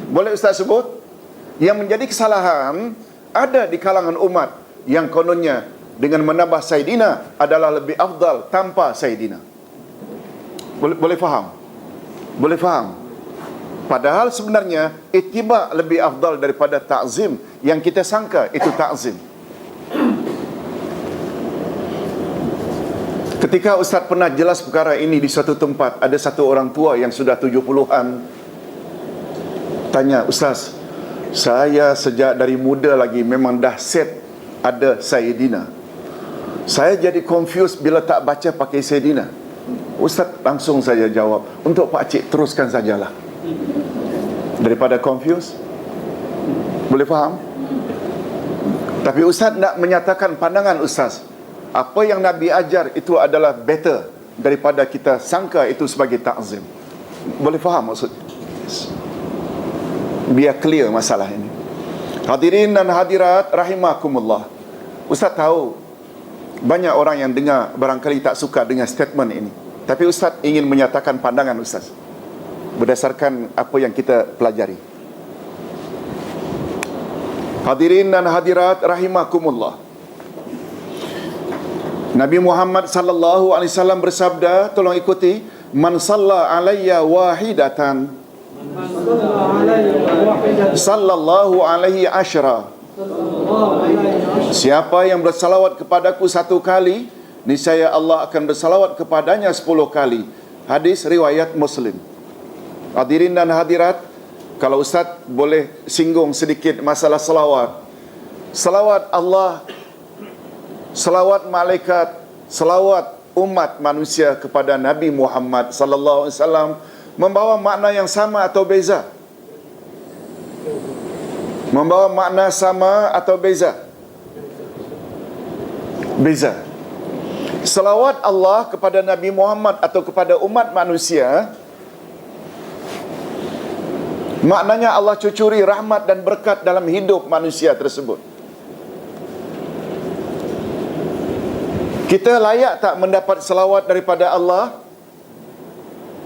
boleh Ustaz sebut, yang menjadi kesalahan ada di kalangan umat yang kononnya dengan menambah Sayyidina adalah lebih afdal tanpa Sayyidina. Boleh faham? Boleh faham? Padahal sebenarnya ittiba' lebih afdal daripada ta'zim yang kita sangka itu ta'zim. Ketika Ustaz pernah jelas perkara ini di suatu tempat, ada satu orang tua yang sudah 70-an tanya, Ustaz, Saya sejak dari muda lagi memang dah set ada Sayyidina. Saya jadi confused bila tak baca pakai Sayyidina. Ustaz langsung saja jawab, untuk Pak Cik teruskan sajalah. Daripada confused, boleh faham? Tapi Ustaz nak menyatakan pandangan Ustaz, apa yang Nabi ajar itu adalah better daripada kita sangka itu sebagai ta'zim. Boleh faham maksudnya? Yes. Biar clear masalah ini. Hadirin dan hadirat rahimakumullah. Ustaz tahu banyak orang yang dengar barangkali tak suka dengan statement ini, tapi Ustaz ingin menyatakan pandangan Ustaz berdasarkan apa yang kita pelajari. Hadirin dan hadirat rahimakumullah. Nabi Muhammad sallallahu alaihi wasallam bersabda, tolong ikuti, man salla alayya wahidatan sallallahu alaihi asyra. Siapa yang bersalawat kepadaku satu kali, niscaya Allah akan bersalawat kepadanya 10 kali. Hadis riwayat Muslim. Hadirin dan hadirat, kalau Ustaz boleh singgung sedikit masalah salawat. Salawat Allah, salawat malaikat, salawat umat manusia kepada Nabi Muhammad sallallahu alaihi wasallam membawa makna yang sama atau beza? Membawa makna sama atau beza? Beza. Salawat Allah kepada Nabi Muhammad atau kepada umat manusia, maknanya Allah cucuri rahmat dan berkat dalam hidup manusia tersebut. Kita layak tak mendapat selawat daripada Allah?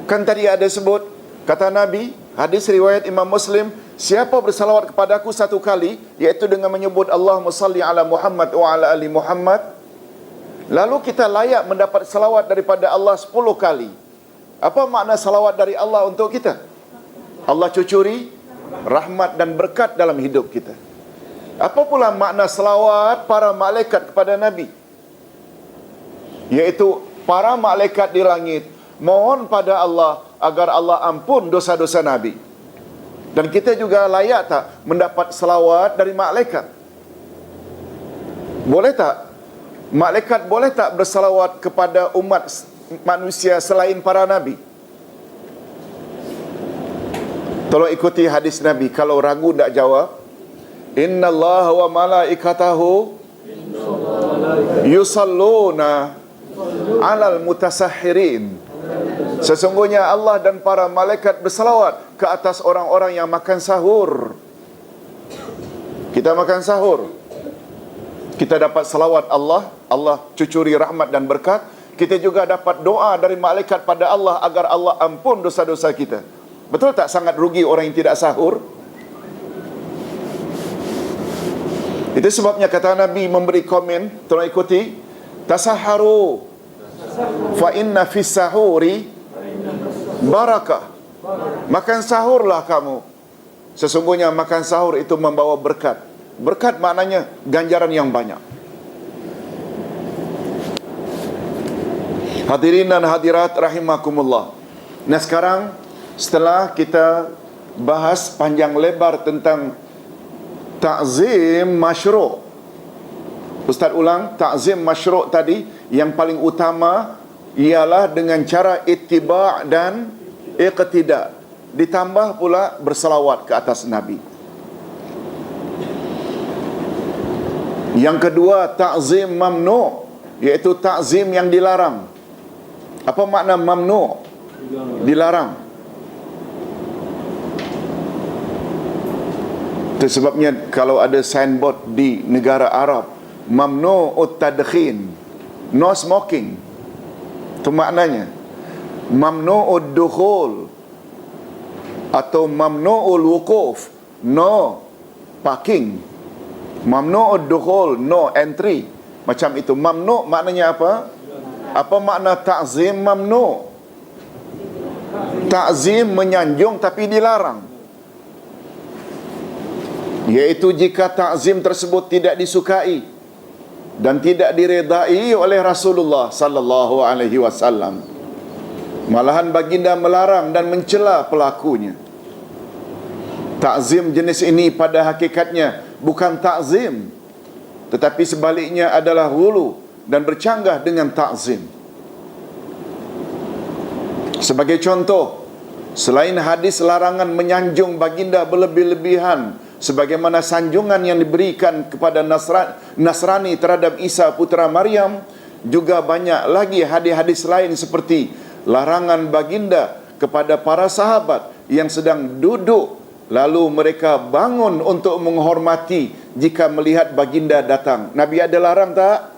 Kan tadi ada sebut, kata Nabi, hadis riwayat Imam Muslim, siapa bersalawat kepada aku satu kali, iaitu dengan menyebut Allahumma salli ala Muhammad wa ala ali Muhammad, lalu kita layak mendapat salawat daripada Allah 10 kali. Apa makna salawat dari Allah untuk kita? Allah cucuri rahmat dan berkat dalam hidup kita. Apa pula makna selawat para malaikat kepada Nabi? Iaitu para malaikat di langit mohon pada Allah agar Allah ampun dosa-dosa Nabi. Dan kita juga layak tak mendapat selawat dari malaikat? Boleh tak? Malaikat boleh tak bersalawat kepada umat manusia selain para Nabi? Tolong ikuti hadis Nabi. Kalau ragu tak jawab. Inna Allah wa malaikatahu yusalluna alal mutasahhirin. Sesungguhnya Allah dan para malaikat bersalawat ke atas orang-orang yang makan sahur. Kita makan sahur, kita dapat salawat Allah, Allah cucuri rahmat dan berkat. Kita juga dapat doa dari malaikat pada Allah agar Allah ampun dosa-dosa kita. Betul tak sangat rugi orang yang tidak sahur? Itu sebabnya kata Nabi memberi komen, tolong ikuti, tasaharu fa inna fis sahuri barakah. Makan sahurlah kamu, sesungguhnya makan sahur itu membawa berkat. Berkat maknanya ganjaran yang banyak. Hadirin dan hadirat rahimakumullah. Nah sekarang setelah kita bahas panjang lebar tentang ta'zim masyru', Ustaz ulang, ta'zim masyru' tadi yang paling utama ialah dengan cara ittiba' dan iqtida', ditambah pula berselawat ke atas Nabi. Yang kedua, ta'zim mamnu', iaitu ta'zim yang dilarang. Apa makna mamnu'? Dilarang. Itu sebabnya kalau ada signboard di negara Arab, mamnu'ut tadkhin, no smoking, itu maknanya. Mamnu'ud dukhul atau mamnu'ul wukuf, no parking. Mamnu'ud dukhul, no entry. Macam itu. Mamnu' maknanya apa? Apa makna ta'zim mamnu'? Ta'zim menyanjung tapi dilarang, iaitu jika ta'zim tersebut tidak disukai dan tidak diredai oleh Rasulullah sallallahu alaihi wasallam. Malahan baginda melarang dan mencela pelakunya. Ta'zim jenis ini pada hakikatnya bukan ta'zim, tetapi sebaliknya adalah ghulu dan bercanggah dengan ta'zim. Sebagai contoh, selain hadis larangan menyanjung baginda berlebih-lebihan sebagaimana sanjungan yang diberikan kepada Nasrani terhadap Isa putra Maryam, juga banyak lagi hadis-hadis lain seperti larangan baginda kepada para sahabat yang sedang duduk lalu mereka bangun untuk menghormati jika melihat baginda datang. Nabi ada larang tak?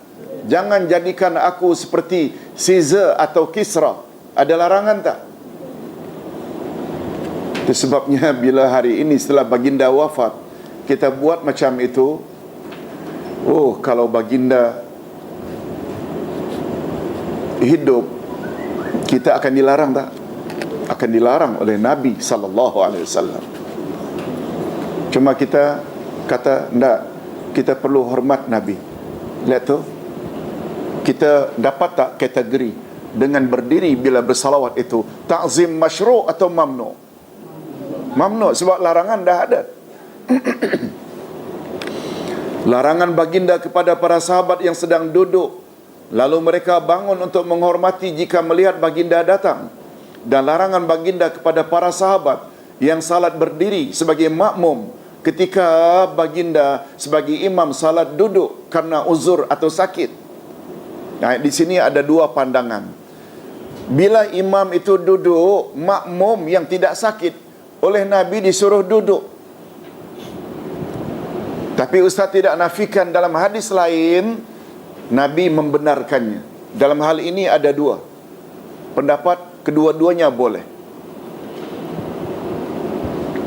Jangan jadikan aku seperti Caesar atau Kisra. Ada larangan tak? Itu sebabnya bila hari ini setelah baginda wafat, kita buat macam itu. Oh, kalau baginda hidup, kita akan dilarang tak? Akan dilarang oleh Nabi SAW. Cuma kita kata, tak, kita perlu hormat Nabi. Lihat tu, kita dapat tak kategori dengan berdiri bila bersalawat itu ta'zim masyru' atau mamnu'? Mamnu', sebab larangan dah ada. Larangan baginda kepada para sahabat yang sedang duduk lalu mereka bangun untuk menghormati jika melihat baginda datang, dan larangan baginda kepada para sahabat yang salat berdiri sebagai makmum ketika baginda sebagai imam salat duduk karena uzur atau sakit. Nah, di sini ada dua pandangan. Bila imam itu duduk, makmum yang tidak sakit oleh Nabi disuruh duduk. Tapi Ustaz tidak nafikan dalam hadis lain Nabi membenarkannya. Dalam hal ini ada dua pendapat, kedua-duanya boleh.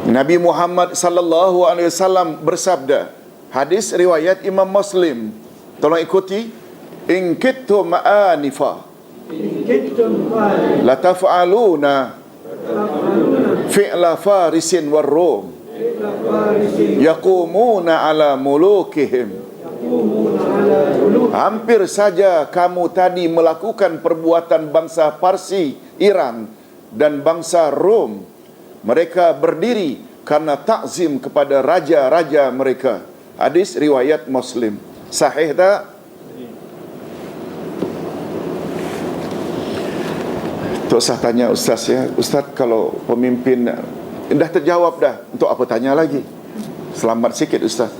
Nabi Muhammad sallallahu alaihi wasallam bersabda, hadis riwayat Imam Muslim, tolong ikuti, in kittum anifa la taf'aluna fi'la farisin war rum yaqumuna ala mulukihim. Hampir saja kamu tadi melakukan perbuatan bangsa Parsi, Iran dan bangsa Rom. Mereka berdiri karena takzim kepada raja-raja mereka. Hadis riwayat Muslim. Sahih tak? Tok saya tanya Ustaz ya, Ustaz kalau pemimpin dah terjawab dah, untuk apa tanya lagi? Selamat sikit Ustaz.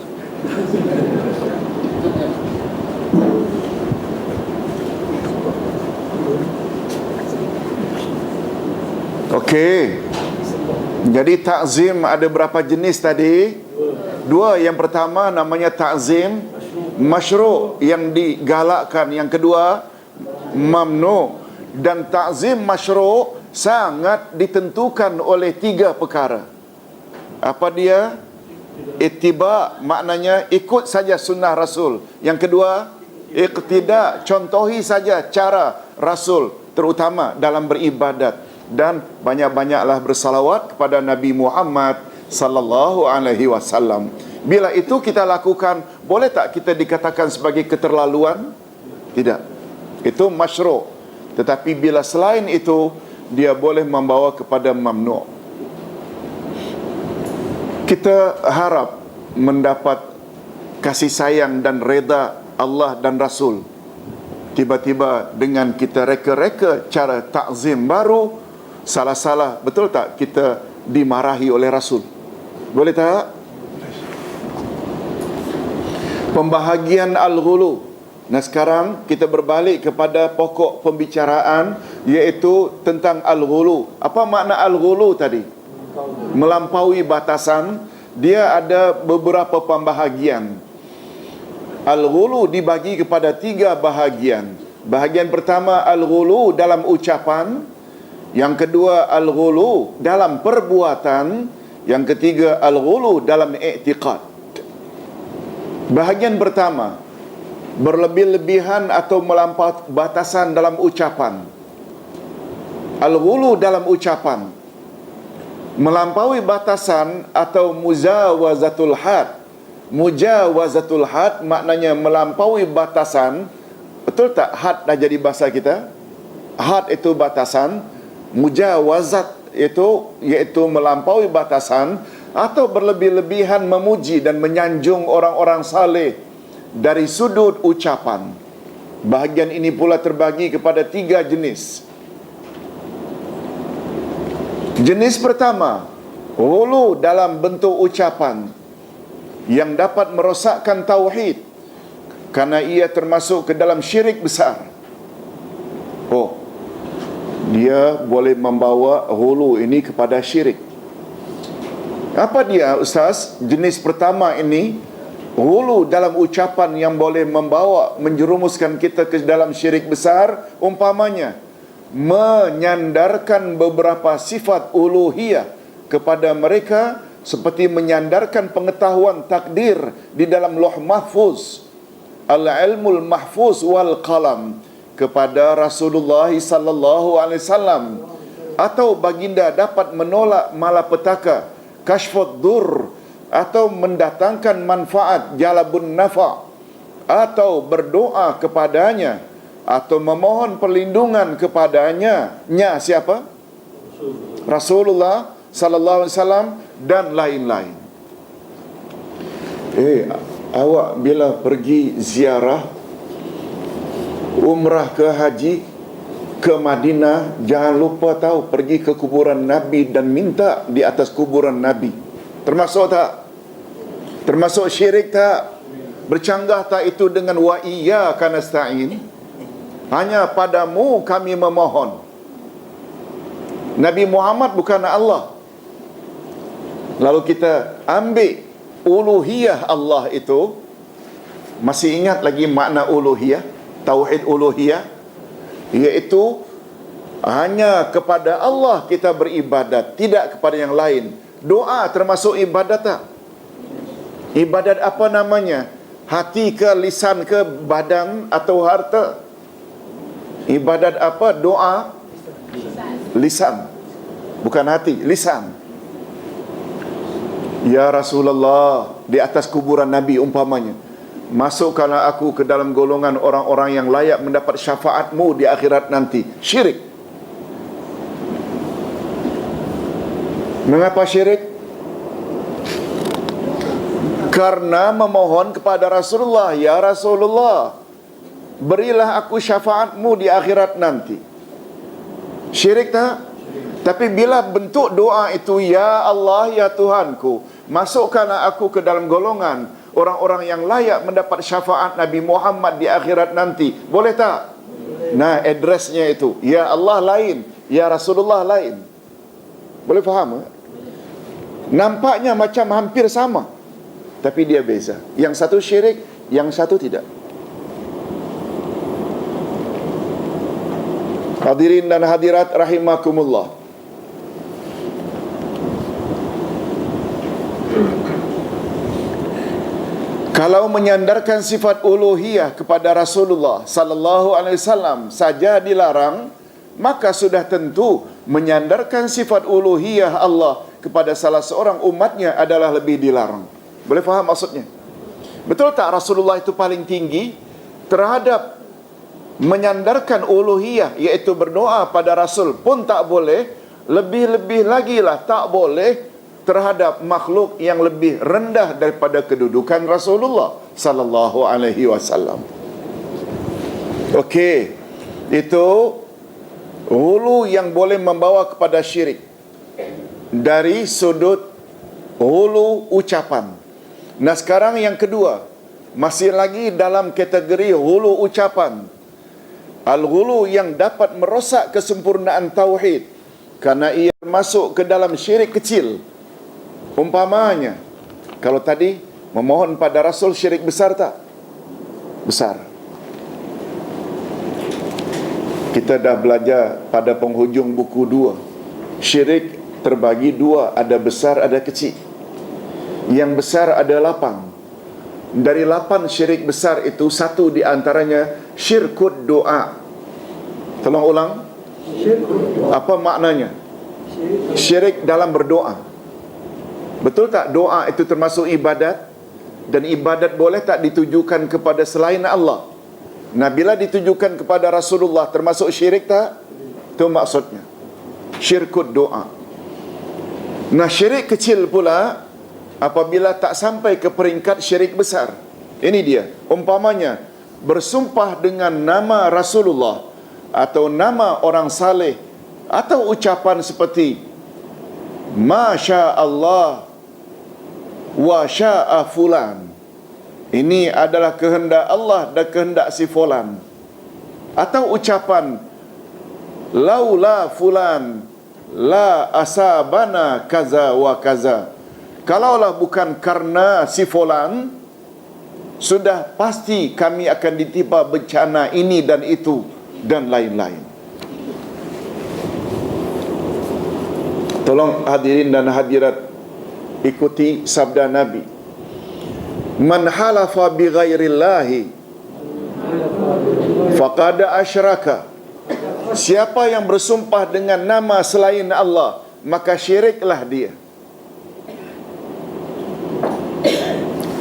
Okey. Jadi takzim ada berapa jenis tadi? Dua. Yang pertama namanya takzim masyru' yang digalakkan. Yang kedua mamnu'. Dan takzim masyru' sangat ditentukan oleh tiga perkara. Apa dia? Ittiba', maknanya ikut saja sunnah Rasul. Yang kedua, iqtida', contohi saja cara Rasul, terutama dalam beribadat. Dan banyak-banyaklah bersalawat kepada Nabi Muhammad sallallahu alaihi wasallam. Bila itu kita lakukan, boleh tak kita dikatakan sebagai keterlaluan? Tidak. Itu masyru'. Tetapi bila selain itu, dia boleh membawa kepada mamnu'. Kita harap mendapat kasih sayang dan reda Allah dan Rasul. Tiba-tiba dengan kita reka-reka cara takzim baru, salah-salah, betul tak kita dimarahi oleh Rasul? Boleh tak? Pembahagian al-ghulu. Nah, sekarang kita berbalik kepada pokok pembicaraan, iaitu tentang al-ghulu. Apa makna al-ghulu tadi? Melampaui batasan. Dia ada beberapa pembahagian. Al-ghulu dibagi kepada tiga bahagian. Bahagian pertama al-ghulu dalam ucapan, yang kedua al-ghulu dalam perbuatan, yang ketiga al-ghulu dalam i'tiqad. Bahagian pertama, berlebih-lebihan atau melampaui batasan dalam ucapan. Al-ghulu dalam ucapan, melampaui batasan atau mujawazatul had. Mujawazatul had maknanya melampaui batasan. Betul tak had dah jadi bahasa kita? Had itu batasan, mujawazat itu iaitu melampaui batasan atau berlebih-lebihan memuji dan menyanjung orang-orang saleh dari sudut ucapan. Bahagian ini pula terbagi kepada 3 jenis. Jenis pertama, ghulu dalam bentuk ucapan yang dapat merosakkan tauhid kerana ia termasuk ke dalam syirik besar. Dia boleh membawa ghulu ini kepada syirik. Apa dia, Ustaz? Jenis pertama ini, ghulu dalam ucapan yang boleh membawa, menjerumuskan kita ke dalam syirik besar, umpamanya menyandarkan beberapa sifat uluhiyah kepada mereka, seperti menyandarkan pengetahuan takdir di dalam Lauh Mahfuz, al-ilmul mahfuz wal qalam, kepada Rasulullah sallallahu alaihi wasallam, atau baginda dapat menolak malapetaka, kashfud dur, atau mendatangkan manfaat, jalabun nafa, atau berdoa kepadanya, atau memohon perlindungan kepadanya. Siapa? Rasulullah sallallahu alaihi wasallam dan lain-lain. Awak bila pergi ziarah umrah ke haji ke Madinah, jangan lupa tahu pergi ke kuburan Nabi dan minta di atas kuburan Nabi. Termasuk tak? Termasuk syirik tak? Bercanggah tak itu dengan wa iyyaka nasta'in? Hanya padamu kami memohon. Nabi Muhammad bukan Allah. Lalu kita ambil uluhiyah Allah itu. Masih ingat lagi makna uluhiyah? Tauhid uluhiyah, iaitu hanya kepada Allah kita beribadat, tidak kepada yang lain. Doa termasuk ibadat tak? Ibadat apa namanya? Hati ke, lisan ke, badan atau harta? Ibadat apa? Doa? Lisan. Bukan hati, lisan. Ya Rasulullah, di atas kuburan Nabi umpamanya, masukkanlah aku ke dalam golongan orang-orang yang layak mendapat syafaatmu di akhirat nanti. Syirik. Mengapa syirik? Karena memohon kepada Rasulullah, ya Rasulullah, berilah aku syafaatmu di akhirat nanti. Syirik tak? Tapi bila bentuk doa itu, ya Allah, ya Tuhanku, masukkanlah aku ke dalam golongan orang-orang yang layak mendapat syafaat Nabi Muhammad di akhirat nanti. Boleh tak? Nah, addressnya itu, ya Allah lain, ya Rasulullah lain. Boleh faham? Nampaknya macam hampir sama, tapi dia beza. Yang satu syirik, yang satu tidak. Hadirin dan hadirat rahimakumullah. Kalau menyandarkan sifat uluhiyah kepada Rasulullah sallallahu alaihi wasallam saja dilarang, maka sudah tentu menyandarkan sifat uluhiyah Allah kepada salah seorang umatnya adalah lebih dilarang. Boleh faham maksudnya? Betul tak Rasulullah itu paling tinggi? Terhadap menyandarkan uluhiyah, iaitu berdoa pada Rasul pun tak boleh, lebih-lebih lagi lah tak boleh terhadap makhluk yang lebih rendah daripada kedudukan Rasulullah sallallahu alaihi wasallam. Okey, itu hulu yang boleh membawa kepada syirik dari sudut hulu ucapan. Nah, sekarang yang kedua, masih lagi dalam kategori hulu ucapan. Al-ghulu yang dapat merosak kesempurnaan tauhid karena ia masuk ke dalam syirik kecil. Umpamanya, kalau tadi memohon pada Rasul syirik besar tak? Besar. Kita dah belajar pada penghujung buku 2. Syirik terbagi 2, ada besar, ada kecil. Yang besar ada 8. Dari 8 syirik besar itu, satu di antaranya syirkut doa. Tolong ulang. Apa maknanya? Syirik dalam berdoa. Betul tak doa itu termasuk ibadat? Dan ibadat boleh tak ditujukan kepada selain Allah? Nah, bila ditujukan kepada Rasulullah termasuk syirik tak? Itu maksudnya syirkut doa. Nah, syirik kecil pula apabila tak sampai ke peringkat syirik besar. Ini dia, umpamanya bersumpah dengan nama Rasulullah atau nama orang saleh atau ucapan seperti Masya Allah wa sya'a fulan, ini adalah kehendak Allah dan kehendak si fulan, atau ucapan laula fulan la asabana kaza wa kaza, kalaulah bukan karena si fulan, sudah pasti kami akan ditimpa bencana ini dan itu dan lain-lain. Tolong hadirin dan hadirat ikuti sabda Nabi, man halafa bi ghairillahi faqad asyraka, siapa yang bersumpah dengan nama selain Allah maka syiriklah dia.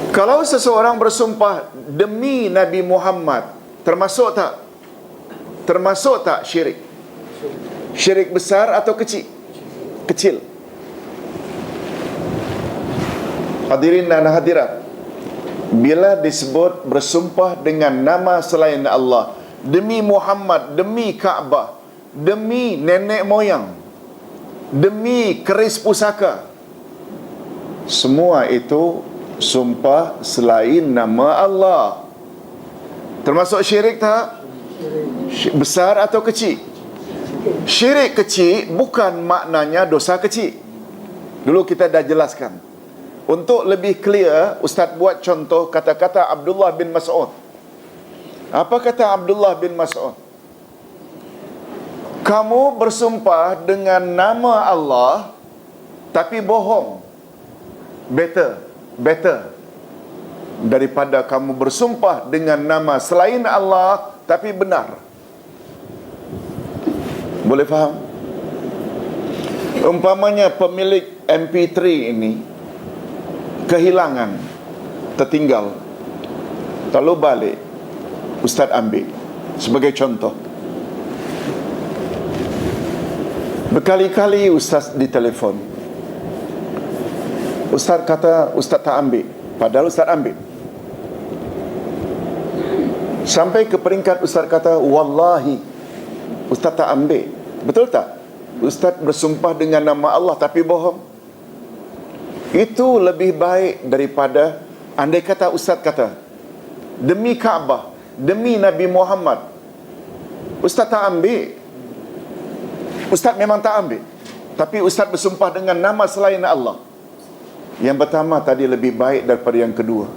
Kalau seseorang bersumpah demi Nabi Muhammad, termasuk tak? Termasuk tak syirik? Syirik besar atau kecil? Kecil. Hadirin dan hadirat, bila disebut bersumpah dengan nama selain Allah, demi Muhammad, demi Kaabah, demi nenek moyang, demi keris pusaka, semua itu sumpah selain nama Allah. Termasuk syirik tak? Besar atau kecil? Syirik kecil bukan maknanya dosa kecil. Dulu kita dah jelaskan. Untuk lebih clear, Ustaz buat contoh kata-kata Abdullah bin Mas'ud. Apa kata Abdullah bin Mas'ud? Kamu bersumpah dengan nama Allah tapi bohong. Better daripada kamu bersumpah dengan nama selain Allah tapi benar. Boleh faham? Umpamanya pemilik MP3 ini kehilangan, tertinggal, lalu balik, Ustaz ambil sebagai contoh. Berkali-kali Ustaz ditelefon, Ustaz kata Ustaz tak ambil, padahal Ustaz ambil. Sampai ke peringkat Ustaz kata wallahi Ustaz tak ambil. Betul tak? Ustaz bersumpah dengan nama Allah tapi bohong. Itu lebih baik daripada andai kata Ustaz kata demi Kaabah, demi Nabi Muhammad, Ustaz tak ambil. Ustaz memang tak ambil, tapi Ustaz bersumpah dengan nama selain Allah. Yang pertama tadi lebih baik daripada yang kedua.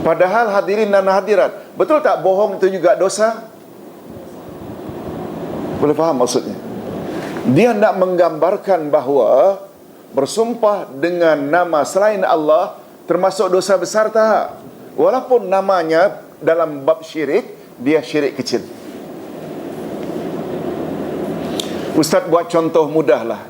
Padahal hadirin dan hadirat, betul tak bohong itu juga dosa? Boleh faham maksudnya? Dia nak menggambarkan bahawa bersumpah dengan nama selain Allah termasuk dosa besar tak? Walaupun namanya dalam bab syirik, dia syirik kecil. Ustaz buat contoh mudahlah.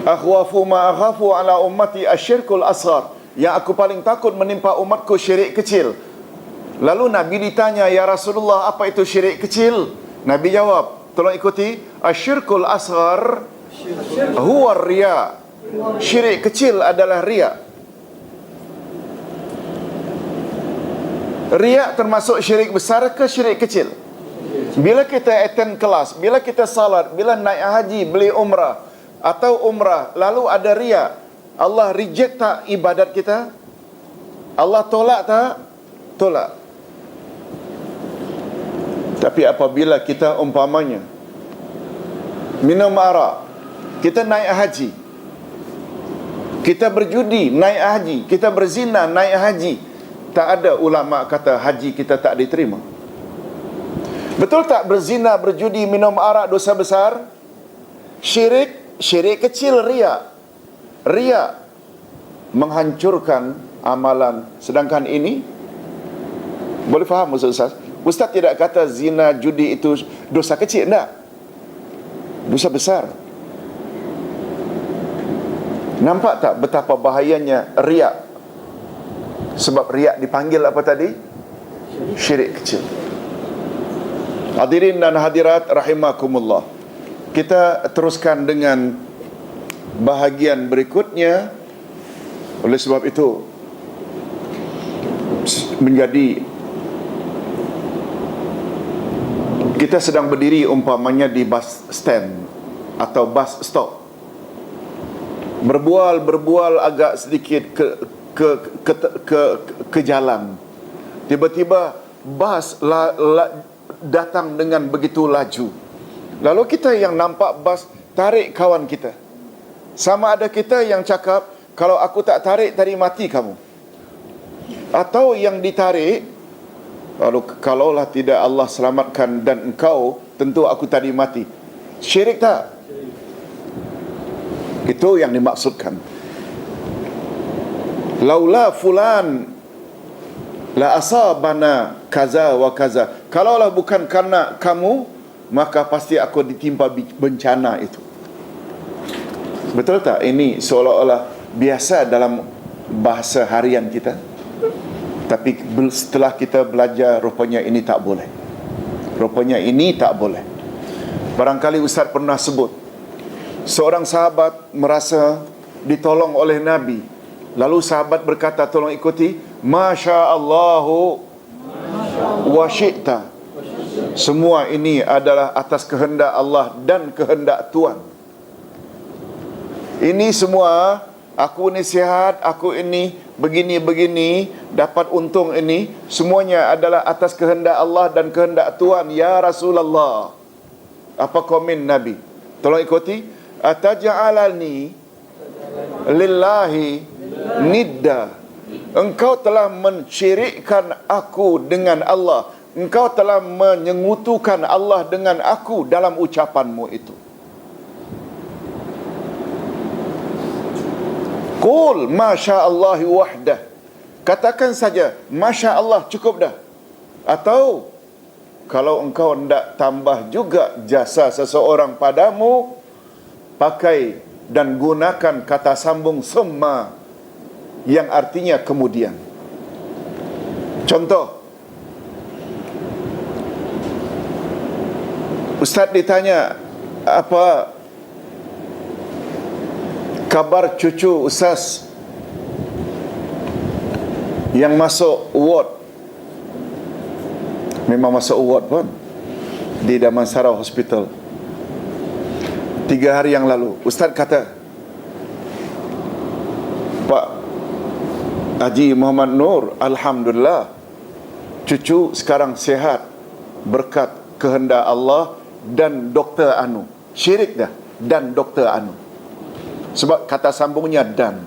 Akhwafu ma akhafu ala ummati asyirkul asghar. Yang aku paling takut menimpa umatku syirik kecil. Lalu Nabi ditanya, ya Rasulullah, apa itu syirik kecil? Nabi jawab, tolong ikuti, asyirkul asghar huwa riya. Syirik kecil adalah riya. Riya termasuk syirik besar ke syirik kecil? Bila kita attend kelas, bila kita salat, bila naik haji, beli umrah atau umrah, lalu ada riya, Allah reject tak ibadat kita? Allah tolak tak? Tolak. Tapi apabila kita umpamanya minum arak, kita naik haji, kita berjudi naik haji, kita berzina naik haji, tak ada ulama kata haji kita tak diterima. Betul tak berzina, berjudi, minum arak dosa besar? Syirik, syirik kecil riya. Riya menghancurkan amalan. Sedangkan ini, boleh faham maksud Ustaz? Ustaz tidak kata zina, judi itu dosa kecil, tak? Dosa besar. Nampak tak betapa bahayanya riak? Sebab riak dipanggil apa tadi? Syirik kecil. Hadirin dan hadirat rahimakumullah. Kita teruskan dengan bahagian berikutnya. Oleh sebab itu menjadi kita sedang berdiri umpamanya di bus stand atau bus stop, berbual agak sedikit ke jalan. Tiba-tiba bas datang dengan begitu laju. Lalu kita yang nampak bas tarik kawan kita. Sama ada kita yang cakap, kalau aku tak tarik tadi mati kamu. Atau yang ditarik, lalu kalaulah tidak Allah selamatkan dan engkau, tentu aku tadi mati. Syirik tak? Itu yang dimaksudkan. Laula fulan la asabana kaza wa kaza. Kalaulah bukan karena kamu, maka pasti aku ditimpa bencana itu. Betul tak? Ini seolah-olah biasa dalam bahasa harian kita. Tapi setelah kita belajar, rupanya ini tak boleh. Rupanya ini tak boleh. Barangkali Ustaz pernah sebut, seorang sahabat merasa ditolong oleh Nabi. Lalu sahabat berkata, tolong ikuti, Masya Allahu wa syi'ta. Semua ini adalah atas kehendak Allah dan kehendak Tuhan. Ini semua, aku ni sihat, aku ini begini-begini, dapat untung ini, semuanya adalah atas kehendak Allah dan kehendak Tuhan, ya Rasulullah. Apa komen Nabi? Tolong ikuti. Ataj'alani lillahi nidda. Engkau telah mensyirikkan aku dengan Allah. Engkau telah menyengutukan Allah dengan aku dalam ucapanmu itu. Qul Masya Allahi wahdah. Katakan saja Masya Allah, cukup dah. Atau kalau engkau hendak tambah juga jasa seseorang padamu, pakai dan gunakan kata sambung summa, yang artinya kemudian. Contoh, Ustaz ditanya, apa kabar cucu Ustaz yang masuk ward? Memang masuk ward pun di Damansara Hospital 3 hari yang lalu. Ustaz kata, Pak Haji Muhammad Nur, Alhamdulillah, cucu sekarang sihat berkat kehendak Allah dan Dr. Anu. Syirik dah, dan Dr. Anu. Sebab kata sambungnya dan.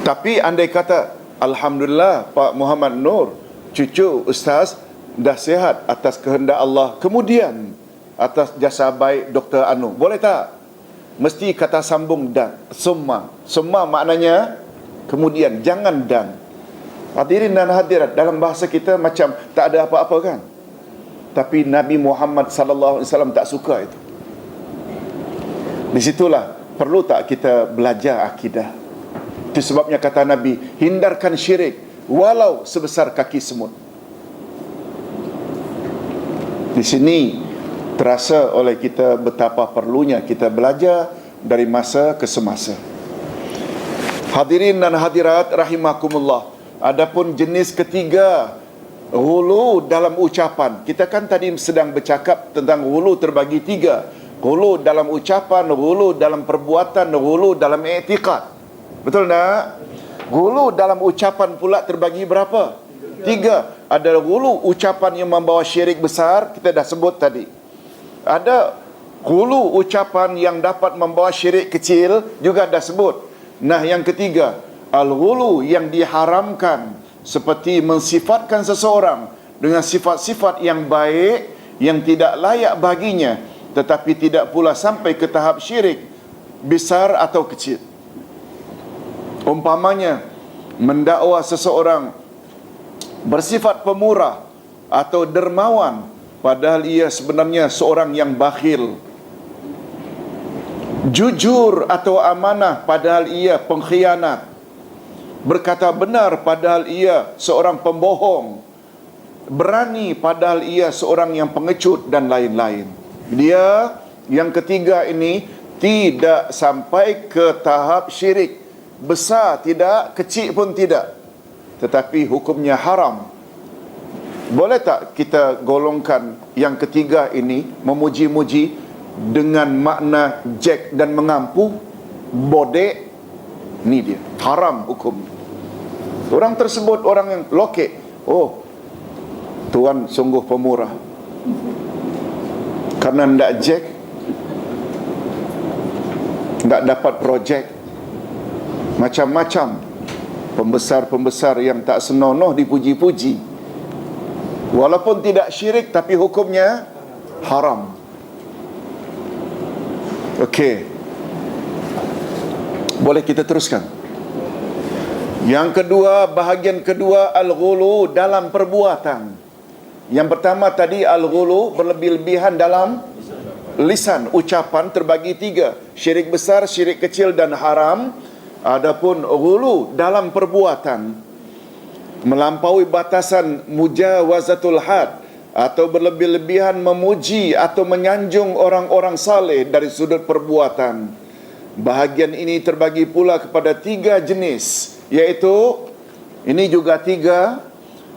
Tapi andai kata, Alhamdulillah Pak Muhammad Nur, cucu Ustaz dah sihat atas kehendak Allah, kemudian atas jasa baik Dr. Anu, boleh tak? Mesti kata sambung dan. Summa. Summa maknanya kemudian, jangan dan. Hadirin dan hadirat, dalam bahasa kita macam tak ada apa-apa kan? Tapi Nabi Muhammad sallallahu alaihi wasallam tak suka itu. Di situlah perlu tak kita belajar akidah. Itu sebabnya kata Nabi, hindarkan syirik walau sebesar kaki semut. Di sini terasa oleh kita betapa perlunya kita belajar dari masa ke semasa. Hadirin dan hadirat rahimakumullah. Adapun jenis ketiga, ghulu dalam ucapan. Kita kan tadi sedang bercakap tentang ghulu terbagi 3. Ghulu dalam ucapan, ghulu dalam perbuatan, ghulu dalam i'tiqad. Betul tak? Ghulu dalam ucapan pula terbagi berapa? 3. Ada ghulu ucapan yang membawa syirik besar, kita dah sebut tadi. Ada ghulu ucapan yang dapat membawa syirik kecil, juga dah sebut. Nah, yang ketiga, al-ghulu yang diharamkan, seperti mensifatkan seseorang dengan sifat-sifat yang baik yang tidak layak baginya, tetapi tidak pula sampai ke tahap syirik besar atau kecil. Umpamanya, mendakwa seseorang bersifat pemurah atau dermawan, padahal ia sebenarnya seorang yang bakhil. Jujur atau amanah, padahal ia pengkhianat. Berkata benar, padahal ia seorang pembohong. Berani, padahal ia seorang yang pengecut, dan lain-lain. Dia yang ketiga ini tidak sampai ke tahap syirik. Besar tidak, kecil pun tidak, tetapi hukumnya haram. Boleh tak kita golongkan yang ketiga ini, memuji-muji dengan makna jack dan mengampu, bodek? Ni dia, haram hukum. Orang tersebut orang yang lokek, oh Tuan sungguh pemurah, karena ndak jack, ndak dapat projek. Macam-macam pembesar-pembesar yang tak senonoh dipuji-puji. Walaupun tidak syirik, tapi hukumnya haram. Okey, boleh kita teruskan. Yang kedua, bahagian kedua, al-ghulu dalam perbuatan. Yang pertama tadi, al-ghulu berlebih-lebihan dalam lisan, ucapan, terbagi tiga: syirik besar, syirik kecil dan haram. Adapun ghulu dalam perbuatan, melampaui batasan mujawazatul had, atau berlebih-lebihan memuji atau menyanjung orang-orang saleh dari sudut perbuatan. Bahagian ini terbagi pula kepada tiga jenis, iaitu ini juga tiga.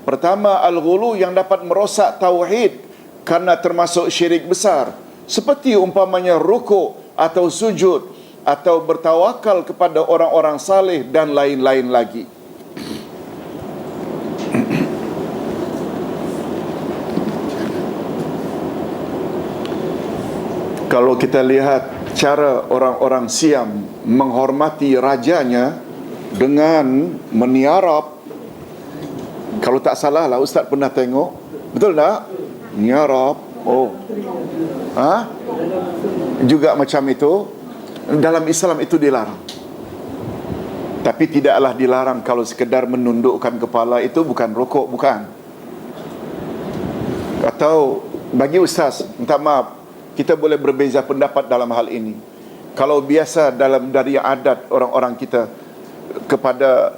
Pertama, al-ghulu yang dapat merosak tauhid karena termasuk syirik besar, seperti umpamanya rukuk atau sujud atau bertawakal kepada orang-orang saleh dan lain-lain lagi. Kalau kita lihat cara orang-orang Siam menghormati rajanya dengan meniarap, kalau tak salah lah, Ustaz pernah tengok, betul tak? Niarap, oh, juga macam itu. Dalam Islam itu dilarang. Tapi tidaklah dilarang kalau sekedar menundukkan kepala, itu bukan rukuk, bukan. Atau bagi Ustaz, minta maaf, kita boleh berbeza pendapat dalam hal ini. Kalau biasa dalam dari adat orang-orang kita kepada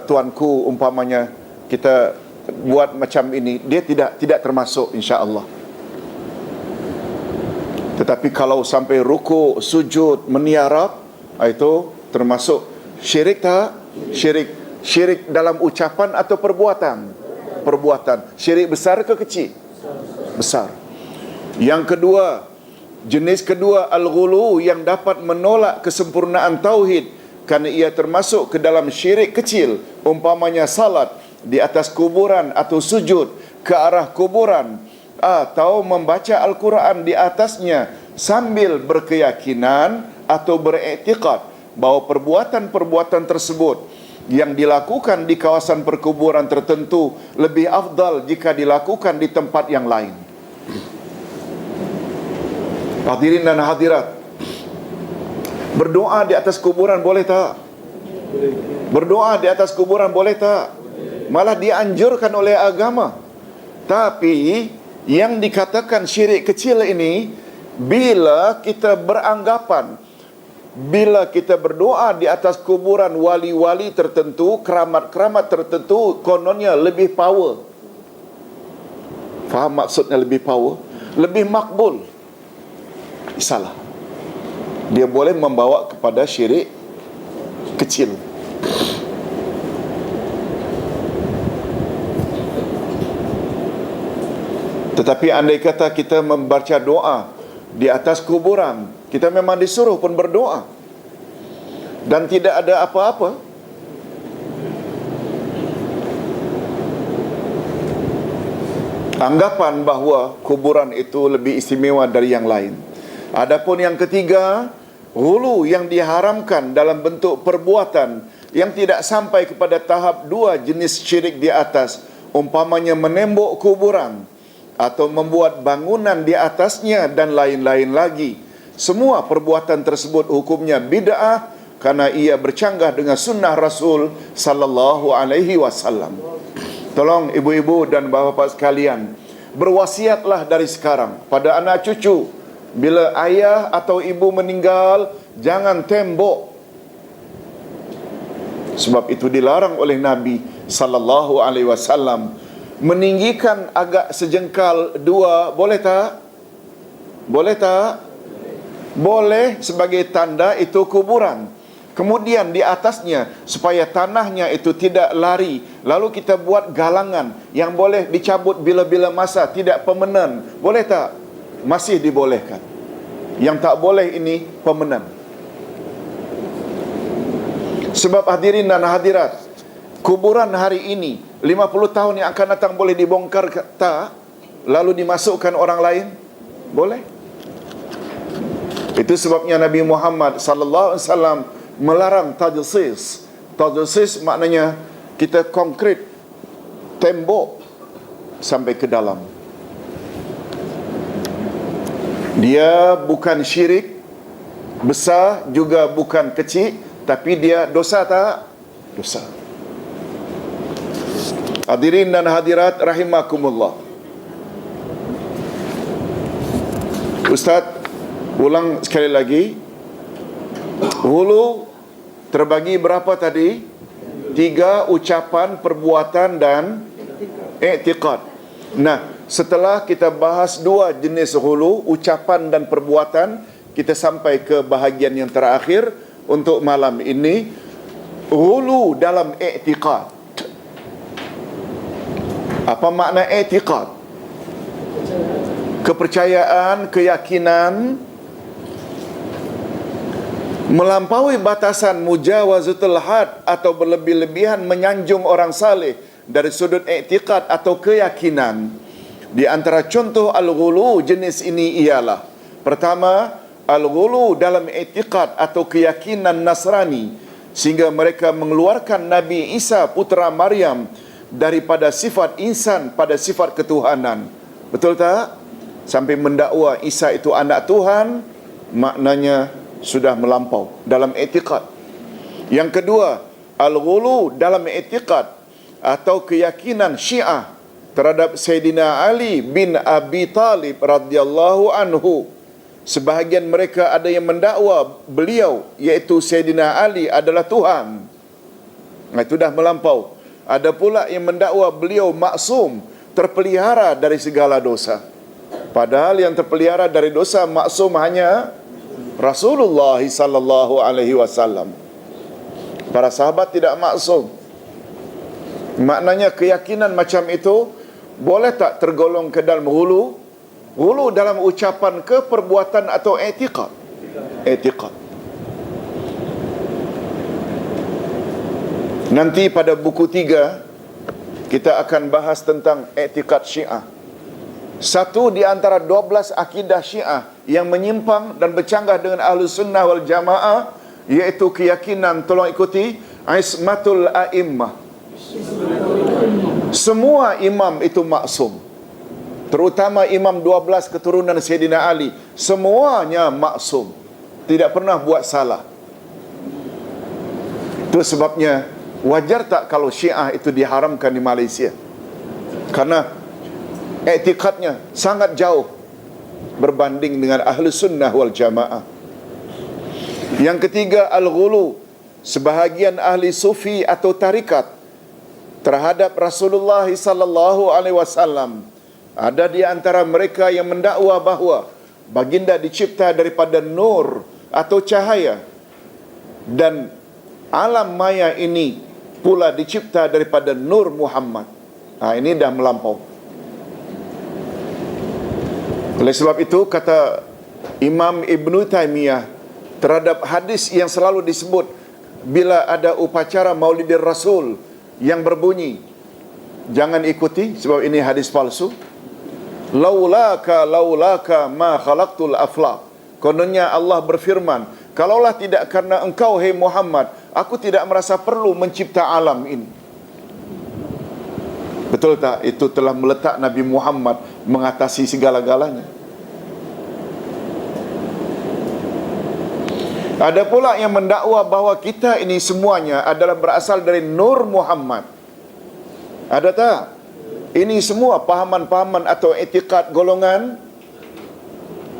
tuanku umpamanya, kita buat macam ini, dia tidak termasuk, insya-Allah. Tetapi kalau sampai rukuk, sujud, meniarap, itu termasuk syirik tak? Syirik dalam ucapan atau perbuatan? Perbuatan. Syirik besar ke kecil? Besar. Yang kedua, jenis kedua, al-ghulu yang dapat menolak kesempurnaan tauhid kerana ia termasuk ke dalam syirik kecil, umpamanya salat di atas kuburan atau sujud ke arah kuburan, atau membaca Al-Quran di atasnya sambil berkeyakinan atau beriktikad bahawa perbuatan-perbuatan tersebut yang dilakukan di kawasan perkuburan tertentu lebih afdal jika dilakukan di tempat yang lain. Hadirin dan hadirat, berdoa di atas kuburan boleh tak? Berdoa di atas kuburan boleh tak? Malah dianjurkan oleh agama. Tapi yang dikatakan syirik kecil ini, bila kita beranggapan, bila kita berdoa di atas kuburan wali-wali tertentu, keramat-keramat tertentu, kononnya lebih power. Faham maksudnya lebih power? Lebih makbul. Salah. Dia boleh membawa kepada syirik kecil. Tetapi andai kata kita membaca doa di atas kuburan, kita memang disuruh pun berdoa, dan tidak ada apa-apa, anggapan bahawa kuburan itu lebih istimewa dari yang lain. Adapun yang ketiga, ghulu yang diharamkan dalam bentuk perbuatan yang tidak sampai kepada tahap dua jenis syirik di atas, umpamanya menembok kuburan atau membuat bangunan di atasnya dan lain-lain lagi. Semua perbuatan tersebut hukumnya bid'ah karena ia bercanggah dengan sunnah Rasul sallallahu alaihi wasallam. Tolong ibu-ibu dan bapa-bapa sekalian, berwasiatlah dari sekarang pada anak cucu, bila ayah atau ibu meninggal, jangan tembok. Sebab itu dilarang oleh Nabi sallallahu alaihi wasallam. Meninggikan agak sejengkal dua, boleh tak? Boleh tak? boleh sebagai tanda itu kuburan. Kemudian di atasnya, supaya tanahnya itu tidak lari, lalu kita buat galangan yang boleh dicabut bila-bila masa, tidak permanen. Boleh tak? Masih dibolehkan. Yang tak boleh ini permanen. Sebab hadirin dan hadirat, kuburan hari ini 50 tahun yang akan datang boleh dibongkar tak? Lalu dimasukkan orang lain? Boleh. Itu sebabnya Nabi Muhammad sallallahu alaihi wasallam melarang tajsis. Tajsis maknanya kita konkret tembok sampai ke dalam. Dia bukan syirik besar, juga bukan kecil, tapi dia dosa tak? Dosa. Hadirin dan hadirat rahimakumullah. Ustaz ulang sekali lagi. Hulu terbagi berapa tadi? 3 ucapan, perbuatan dan i'tiqad. Nah, setelah kita bahas 2 jenis hulu, ucapan dan perbuatan, kita sampai ke bahagian yang terakhir untuk malam ini, hulu dalam i'tiqad. Apa makna i'tiqad? Kepercayaan, keyakinan, melampaui batasan mujawazatul had atau berlebih-lebihan menyanjung orang saleh dari sudut i'tiqad atau keyakinan. Di antara contoh al-ghulu jenis ini ialah: pertama, al-ghulu dalam i'tiqad atau keyakinan Nasrani, sehingga mereka mengeluarkan Nabi Isa putra Maryam daripada sifat insan pada sifat ketuhanan. Betul tak? Sampai mendakwa Isa itu anak Tuhan, maknanya sudah melampau dalam i'tiqad. Yang kedua, al-ghulu dalam i'tiqad atau keyakinan Syiah terhadap Sayyidina Ali bin Abi Talib radhiyallahu anhu. Sebahagian mereka ada yang mendakwa beliau, iaitu Sayyidina Ali adalah Tuhan. Itu dah melampau. Ada pula yang mendakwa beliau maksum, terpelihara dari segala dosa. Padahal yang terpelihara dari dosa maksum hanya Rasulullah sallallahu alaihi wasallam. Para sahabat tidak maksum. Maknanya keyakinan macam itu boleh tak tergolong ke dalam hulu? Hulu dalam ucapan ke perbuatan atau i'tiqad? I'tiqad. Nanti pada buku 3 kita akan bahas tentang i'tiqad Syiah. Satu di antara 12 akidah Syiah yang menyimpang dan bercanggah dengan Ahlus Sunnah wal Jamaah, iaitu keyakinan, tolong ikuti, ismatul a'immah. Semua imam itu maksum, terutama imam 12 keturunan Sayyidina Ali, semuanya maksum, tidak pernah buat salah. Itu sebabnya wajar tak kalau Syiah itu diharamkan di Malaysia? Karena i'tiqadnya sangat jauh berbanding dengan Ahlus Sunnah wal Jamaah. Yang ketiga, al-ghulu, sebahagian ahli sufi atau tarikat terhadap Rasulullah sallallahu alaihi wasallam. Ada di antara mereka yang mendakwa bahawa baginda dicipta daripada nur atau cahaya, dan alam maya ini pula dicipta daripada nur Muhammad. Ini dah melampau. Oleh sebab itu, kata Imam Ibn Taymiyah terhadap hadis yang selalu disebut bila ada upacara Maulidir Rasul yang berbunyi, jangan ikuti sebab ini hadis palsu. Laulaka ma khalaqtul aflaq. Kononnya Allah berfirman, kalaulah tidak karena engkau hai Muhammad, aku tidak merasa perlu mencipta alam ini. Betul tak? Itu telah meletak Nabi Muhammad mengatasi segala-galanya. Ada pula yang mendakwa bahawa kita ini semuanya adalah berasal dari Nur Muhammad. Ada tak? Ini semua pahaman-pahaman atau i'tiqad golongan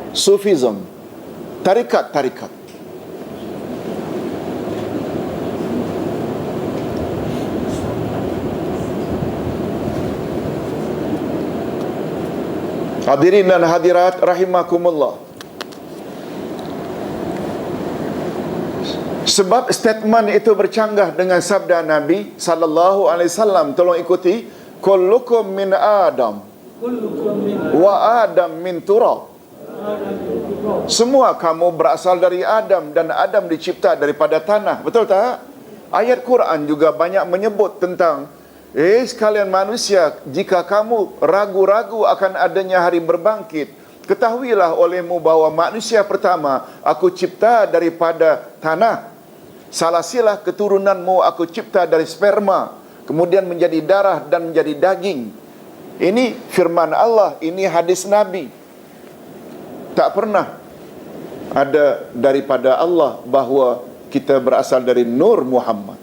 Sufism, tarikat-tarikat. Hadirin dan hadirat rahimakumullah. Sebab statement itu bercanggah dengan sabda Nabi sallallahu alaihi wasallam. Tolong ikuti, kullukum min Adam wa Adam min turab. Semua kamu berasal dari Adam dan Adam dicipta daripada tanah. Betul tak? Ayat Quran juga banyak menyebut tentang sekalian manusia, jika kamu ragu-ragu akan adanya hari berbangkit, ketahuilah olehmu bahwa manusia pertama aku cipta daripada tanah. Salah silah keturunanmu aku cipta dari sperma, kemudian menjadi darah dan menjadi daging. Ini firman Allah, ini hadis Nabi. Tak pernah ada daripada Allah bahawa kita berasal dari Nur Muhammad.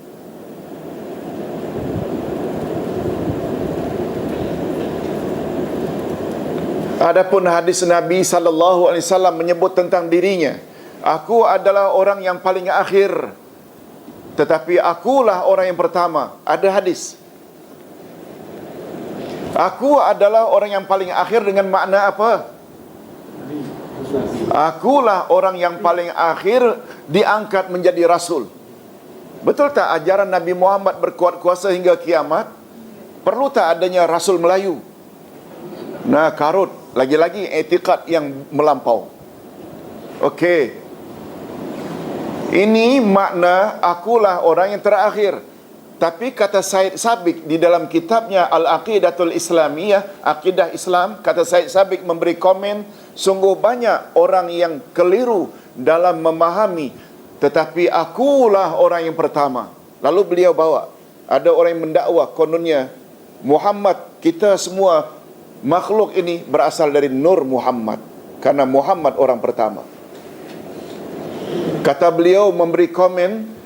Adapun hadis Nabi sallallahu alaihi wasallam menyebut tentang dirinya, aku adalah orang yang paling akhir, tetapi akulah orang yang pertama. Ada hadis. Aku adalah orang yang paling akhir dengan makna apa? Akulah orang yang paling akhir diangkat menjadi Rasul. Betul tak ajaran Nabi Muhammad berkuat kuasa hingga kiamat? Perlu tak adanya Rasul Melayu? Nah, karut. Lagi-lagi etikad yang melampau. Okey. Ini makna akulah orang yang terakhir. Tapi kata Said Sabiq di dalam kitabnya Al-Aqidatul Islamiyah, Akidah Islam, kata Said Sabiq memberi komen, sungguh banyak orang yang keliru dalam memahami, tetapi akulah orang yang pertama. Lalu beliau bawa, ada orang yang mendakwa kononnya Muhammad, kita semua makhluk ini berasal dari Nur Muhammad, karena Muhammad orang pertama. Kata beliau memberi komen,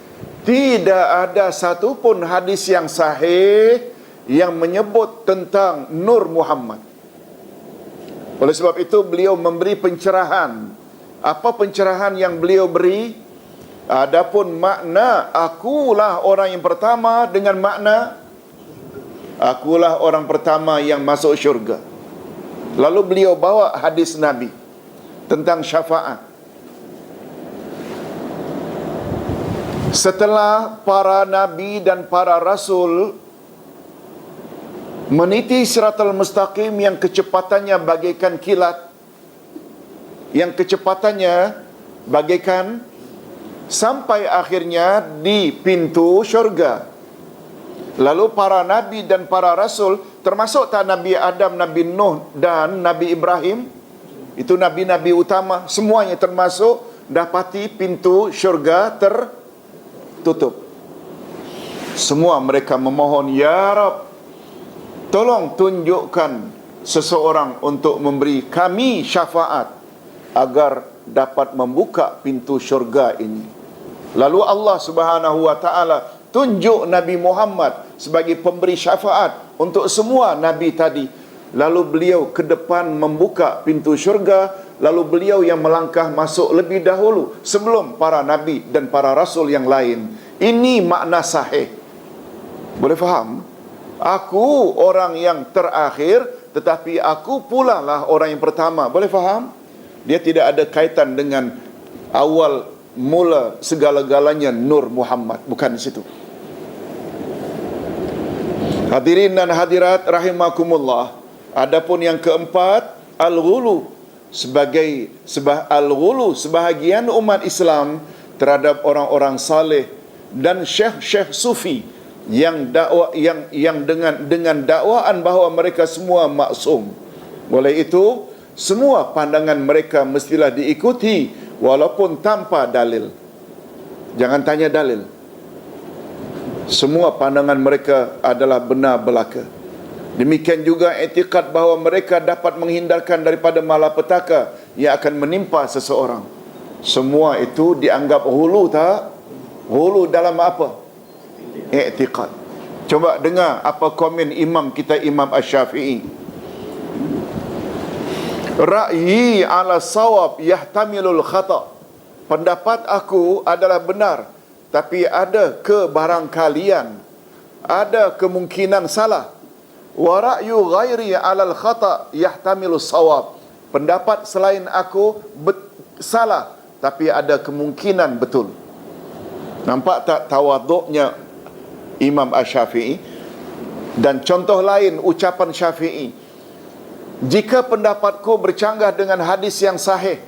tidak ada satu pun hadis yang sahih yang menyebut tentang Nur Muhammad. Oleh sebab itu beliau memberi pencerahan. Apa pencerahan yang beliau beri? Adapun makna akulah orang yang pertama dengan makna akulah orang pertama yang masuk syurga. Lalu beliau bawa hadis Nabi tentang syafaat. Setelah para nabi dan para rasul meniti siratal mustaqim yang kecepatannya bagaikan kilat, yang kecepatannya bagaikan, sampai akhirnya di pintu syurga. Lalu para nabi dan para rasul, termasuk tak Nabi Adam, Nabi Nuh dan Nabi Ibrahim, itu nabi-nabi utama, semuanya termasuk, dapati pintu syurga tertutup. Semua mereka memohon, Ya Rab, tolong tunjukkan seseorang untuk memberi kami syafaat agar dapat membuka pintu syurga ini. Lalu Allah Subhanahu wa taala tunjuk Nabi Muhammad sebagai pemberi syafaat untuk semua nabi tadi. Lalu beliau ke depan membuka pintu syurga, lalu beliau yang melangkah masuk lebih dahulu sebelum para nabi dan para rasul yang lain. Ini makna sahih. Boleh faham? Aku orang yang terakhir, tetapi aku pula lah orang yang pertama. Boleh faham? Dia tidak ada kaitan dengan awal mula segala-galanya Nur Muhammad. Bukan di situ. Hadirin dan hadirat rahimakumullah. Adapun yang keempat, al-ghulu, sebahagian umat Islam terhadap orang-orang saleh dan syekh-syekh sufi yang dengan dakwaan bahawa mereka semua maksum. Oleh itu, semua pandangan mereka mestilah diikuti walaupun tanpa dalil. Jangan tanya dalil. Semua pandangan mereka adalah benar belaka. Demikian juga etikad bahawa mereka dapat menghindarkan daripada malapetaka yang akan menimpa seseorang. Semua itu dianggap hulu tak? Hulu dalam apa? Etikad. Coba dengar apa komen imam kita, Imam Asy-Syafi'i. Ra'yi ala sawab yahtamilul khata'. Pendapat aku adalah benar, tapi ada kebarangkalian, ada kemungkinan salah. Wa ra'yu ghairi 'alal khata' yahtamilu shawab. Pendapat selain aku salah, tapi ada kemungkinan betul. Nampak tak tawaduknya Imam Asy-Syafi'i? Dan contoh lain ucapan Syafi'i, jika pendapatku bercanggah dengan hadis yang sahih,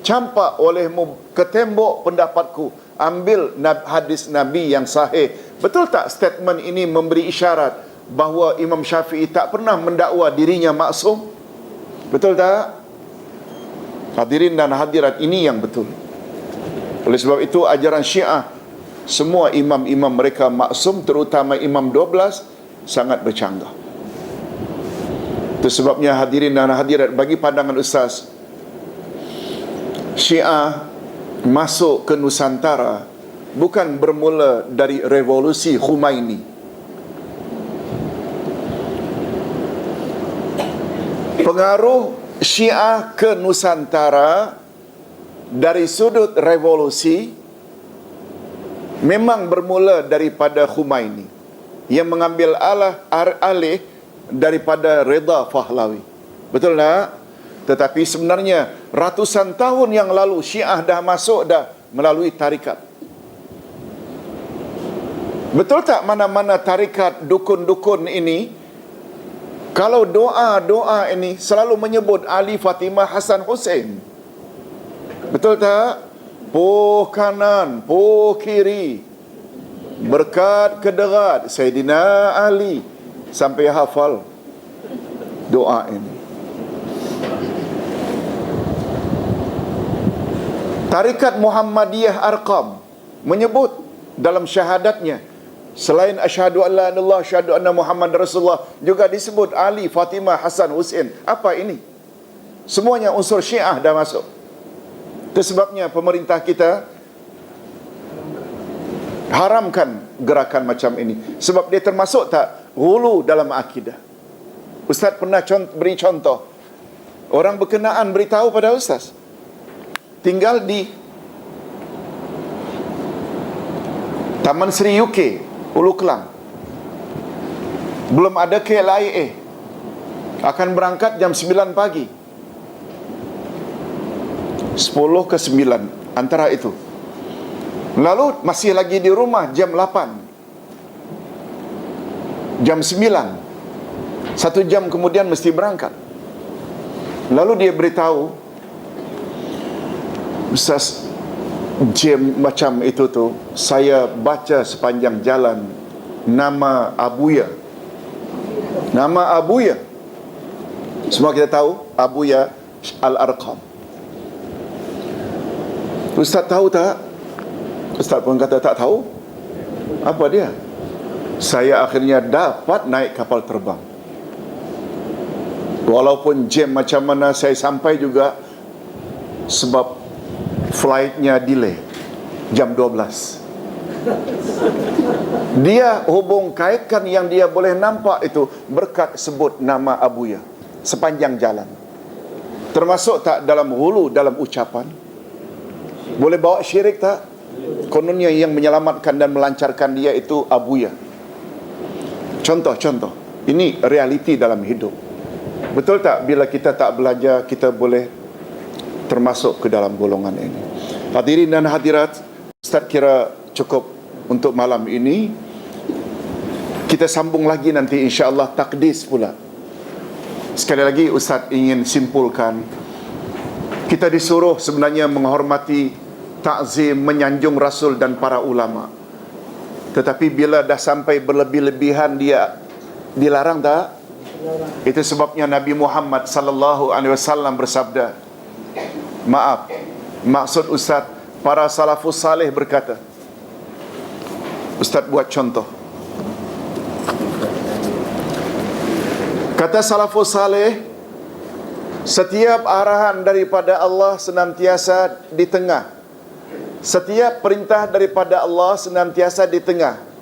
campak olehmu ke tembok pendapatku, ambil hadis Nabi yang sahih. Betul tak statement ini memberi isyarat bahawa Imam Syafi'i tak pernah mendakwa dirinya maksum? Betul tak? Hadirin dan hadirat, ini yang betul. Oleh sebab itu ajaran Syiah, semua imam-imam mereka maksum, terutama Imam 12 sangat bercanggah. Itu sebabnya hadirin dan hadirat, bagi pandangan Ustaz, Syiah masuk ke Nusantara bukan bermula dari revolusi Khomeini. Pengaruh Syiah ke Nusantara dari sudut revolusi memang bermula daripada Khomeini yang mengambil alih daripada Reza Pahlavi. Betul tak? Tetapi sebenarnya ratusan tahun yang lalu Syiah dah masuk dah melalui tarikat. Betul tak mana-mana tarikat dukun-dukun ini, kalau doa-doa ini selalu menyebut Ali, Fatimah, Hasan, Hussein? Betul tak? Po kanan, po kiri, berkat kederat Sayyidina Ali, sampai hafal doa ini. Tarikat Muhammadiyah Arqam menyebut dalam syahadatnya, selain asyhadu an la ilaha illallah, asyhadu anna Muhammad Rasulullah, juga disebut Ali, Fatimah, Hasan, Hussein. Apa ini? Semuanya unsur Syiah dah masuk. Itu sebabnya pemerintah kita haramkan gerakan macam ini. Sebab dia termasuk tak hulu dalam akidah. Ustaz pernah beri contoh. Orang berkenaan beritahu pada Ustaz, tinggal di Taman Seri UK, Ulu Kelang, belum ada KLIA, akan berangkat jam 9 pagi, 10 ke 9 antara itu. Lalu masih lagi di rumah jam 8, jam 9, 1 jam kemudian mesti berangkat. Lalu dia beritahu, Ustaz, jam macam itu tu saya baca sepanjang jalan nama Abuya. Nama Abuya, semua kita tahu Abuya Al-Arqam. Ustaz tahu tak? Ustaz pun kata tak tahu. Apa dia? Saya akhirnya dapat naik kapal terbang. Walaupun jam macam mana saya sampai juga, sebab flightnya delay jam 12. Dia hubung kaitkan yang dia boleh nampak itu berkat sebut nama Abuya sepanjang jalan. Termasuk tak dalam hulu, dalam ucapan? Boleh bawa syirik tak? Kononnya yang menyelamatkan dan melancarkan dia itu Abuya. Contoh-contoh. Ini realiti dalam hidup. Betul tak bila kita tak belajar, kita boleh termasuk ke dalam golongan ini? Hadirin dan hadirat, Ustaz kira cukup untuk malam ini. Kita sambung lagi nanti insya-Allah takdis pula. Sekali lagi Ustaz ingin simpulkan, kita disuruh sebenarnya menghormati, takzim, menyanjung Rasul dan para ulama. Tetapi bila dah sampai berlebih-lebihan, dia dilarang tak? Itu sebabnya Nabi Muhammad sallallahu alaihi wasallam bersabda, maaf, maksud Ustaz, para salafus salih berkata, Ustaz buat contoh. Kata salafus salih, setiap arahan daripada Allah senantiasa di tengah. Setiap perintah daripada Allah senantiasa di tengah.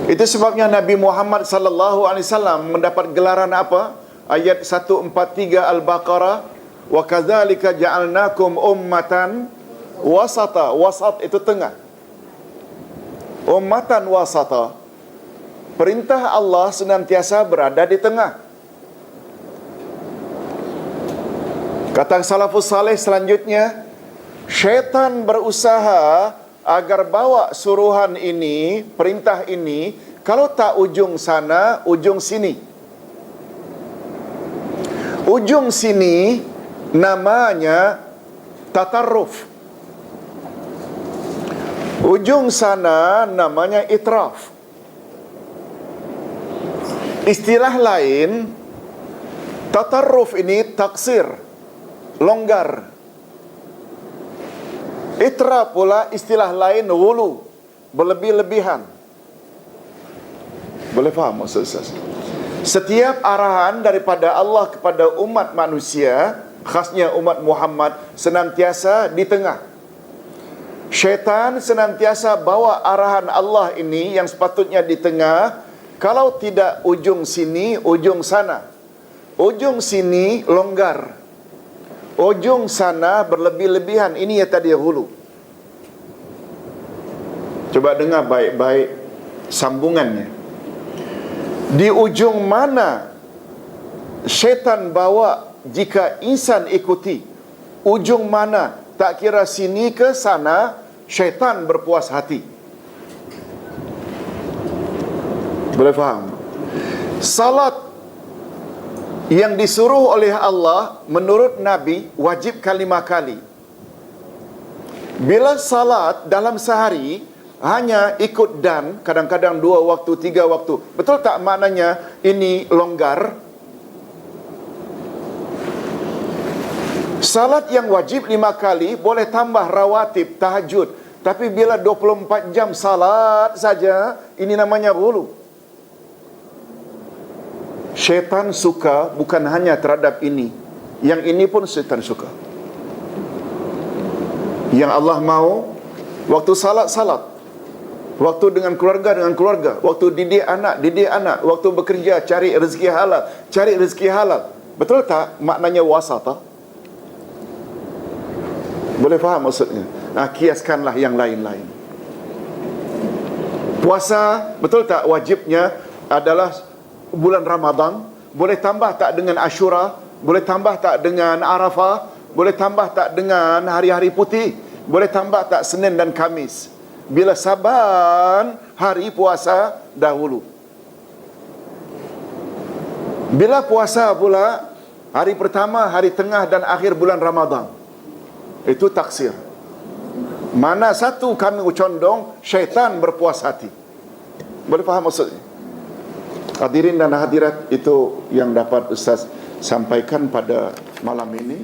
Itu sebabnya Nabi Muhammad sallallahu alaihi wasallam mendapat gelaran apa? Ayat 143 Al-Baqarah, wa kadzalika ja'alnakum ummatan wasata. Wasat itu tengah. Ummatan wasata. Perintah Allah senantiasa berada di tengah. Kata salafus saleh selanjutnya, Syaitan berusaha agar bawa suruhan ini, perintah ini, kalau tak ujung sana, ujung sini. Ujung sini namanya tatarruf. Ujung sana namanya itraf. Istilah lain, tatarruf ini taksir, longgar. Itraf pula istilah lain ghulu, berlebih-lebihan. Boleh faham maksud saya? Setiap arahan daripada Allah kepada umat manusia, khasnya umat Muhammad, senantiasa di tengah. Syaitan senantiasa bawa arahan Allah ini yang sepatutnya di tengah. Kalau tidak ujung sini, ujung sana. Ujung sini longgar, ujung sana berlebih-lebihan. Ini yang tadi hulu. Coba dengar baik-baik sambungannya. Di ujung mana syaitan bawa jika insan ikuti? Ujung mana? Tak kira sini ke sana, syaitan berpuas hati. Boleh faham? Salat yang disuruh oleh Allah menurut Nabi wajib 5 kali. Bila salat dalam sehari hanya ikut dan, kadang-kadang 2 waktu, 3 waktu, betul tak maknanya ini longgar? Salat yang wajib 5 kali, boleh tambah rawatib, tahajud. Tapi bila 24 jam salat saja, ini namanya ghulu. Syaitan suka bukan hanya terhadap ini. Yang ini pun syaitan suka. Yang Allah mahu, waktu salat. Waktu dengan keluarga. Waktu didik anak. Waktu bekerja, cari rezeki halal. Betul tak maknanya wasata? Boleh faham maksudnya? Kiaskanlah yang lain-lain. Puasa, betul tak wajibnya adalah bulan Ramadan? Boleh tambah tak dengan Ashura? Boleh tambah tak dengan Arafah? Boleh tambah tak dengan hari-hari putih? Boleh tambah tak Senin dan Kamis? Bila Saban, hari puasa dahulu. Bila puasa pula, hari pertama, hari tengah dan akhir bulan Ramadan. Itu taksir. Mana satu kami condong, syaitan berpuas hati. Boleh faham maksudnya? Hadirin dan hadirat, itu yang dapat Ustaz sampaikan pada malam ini.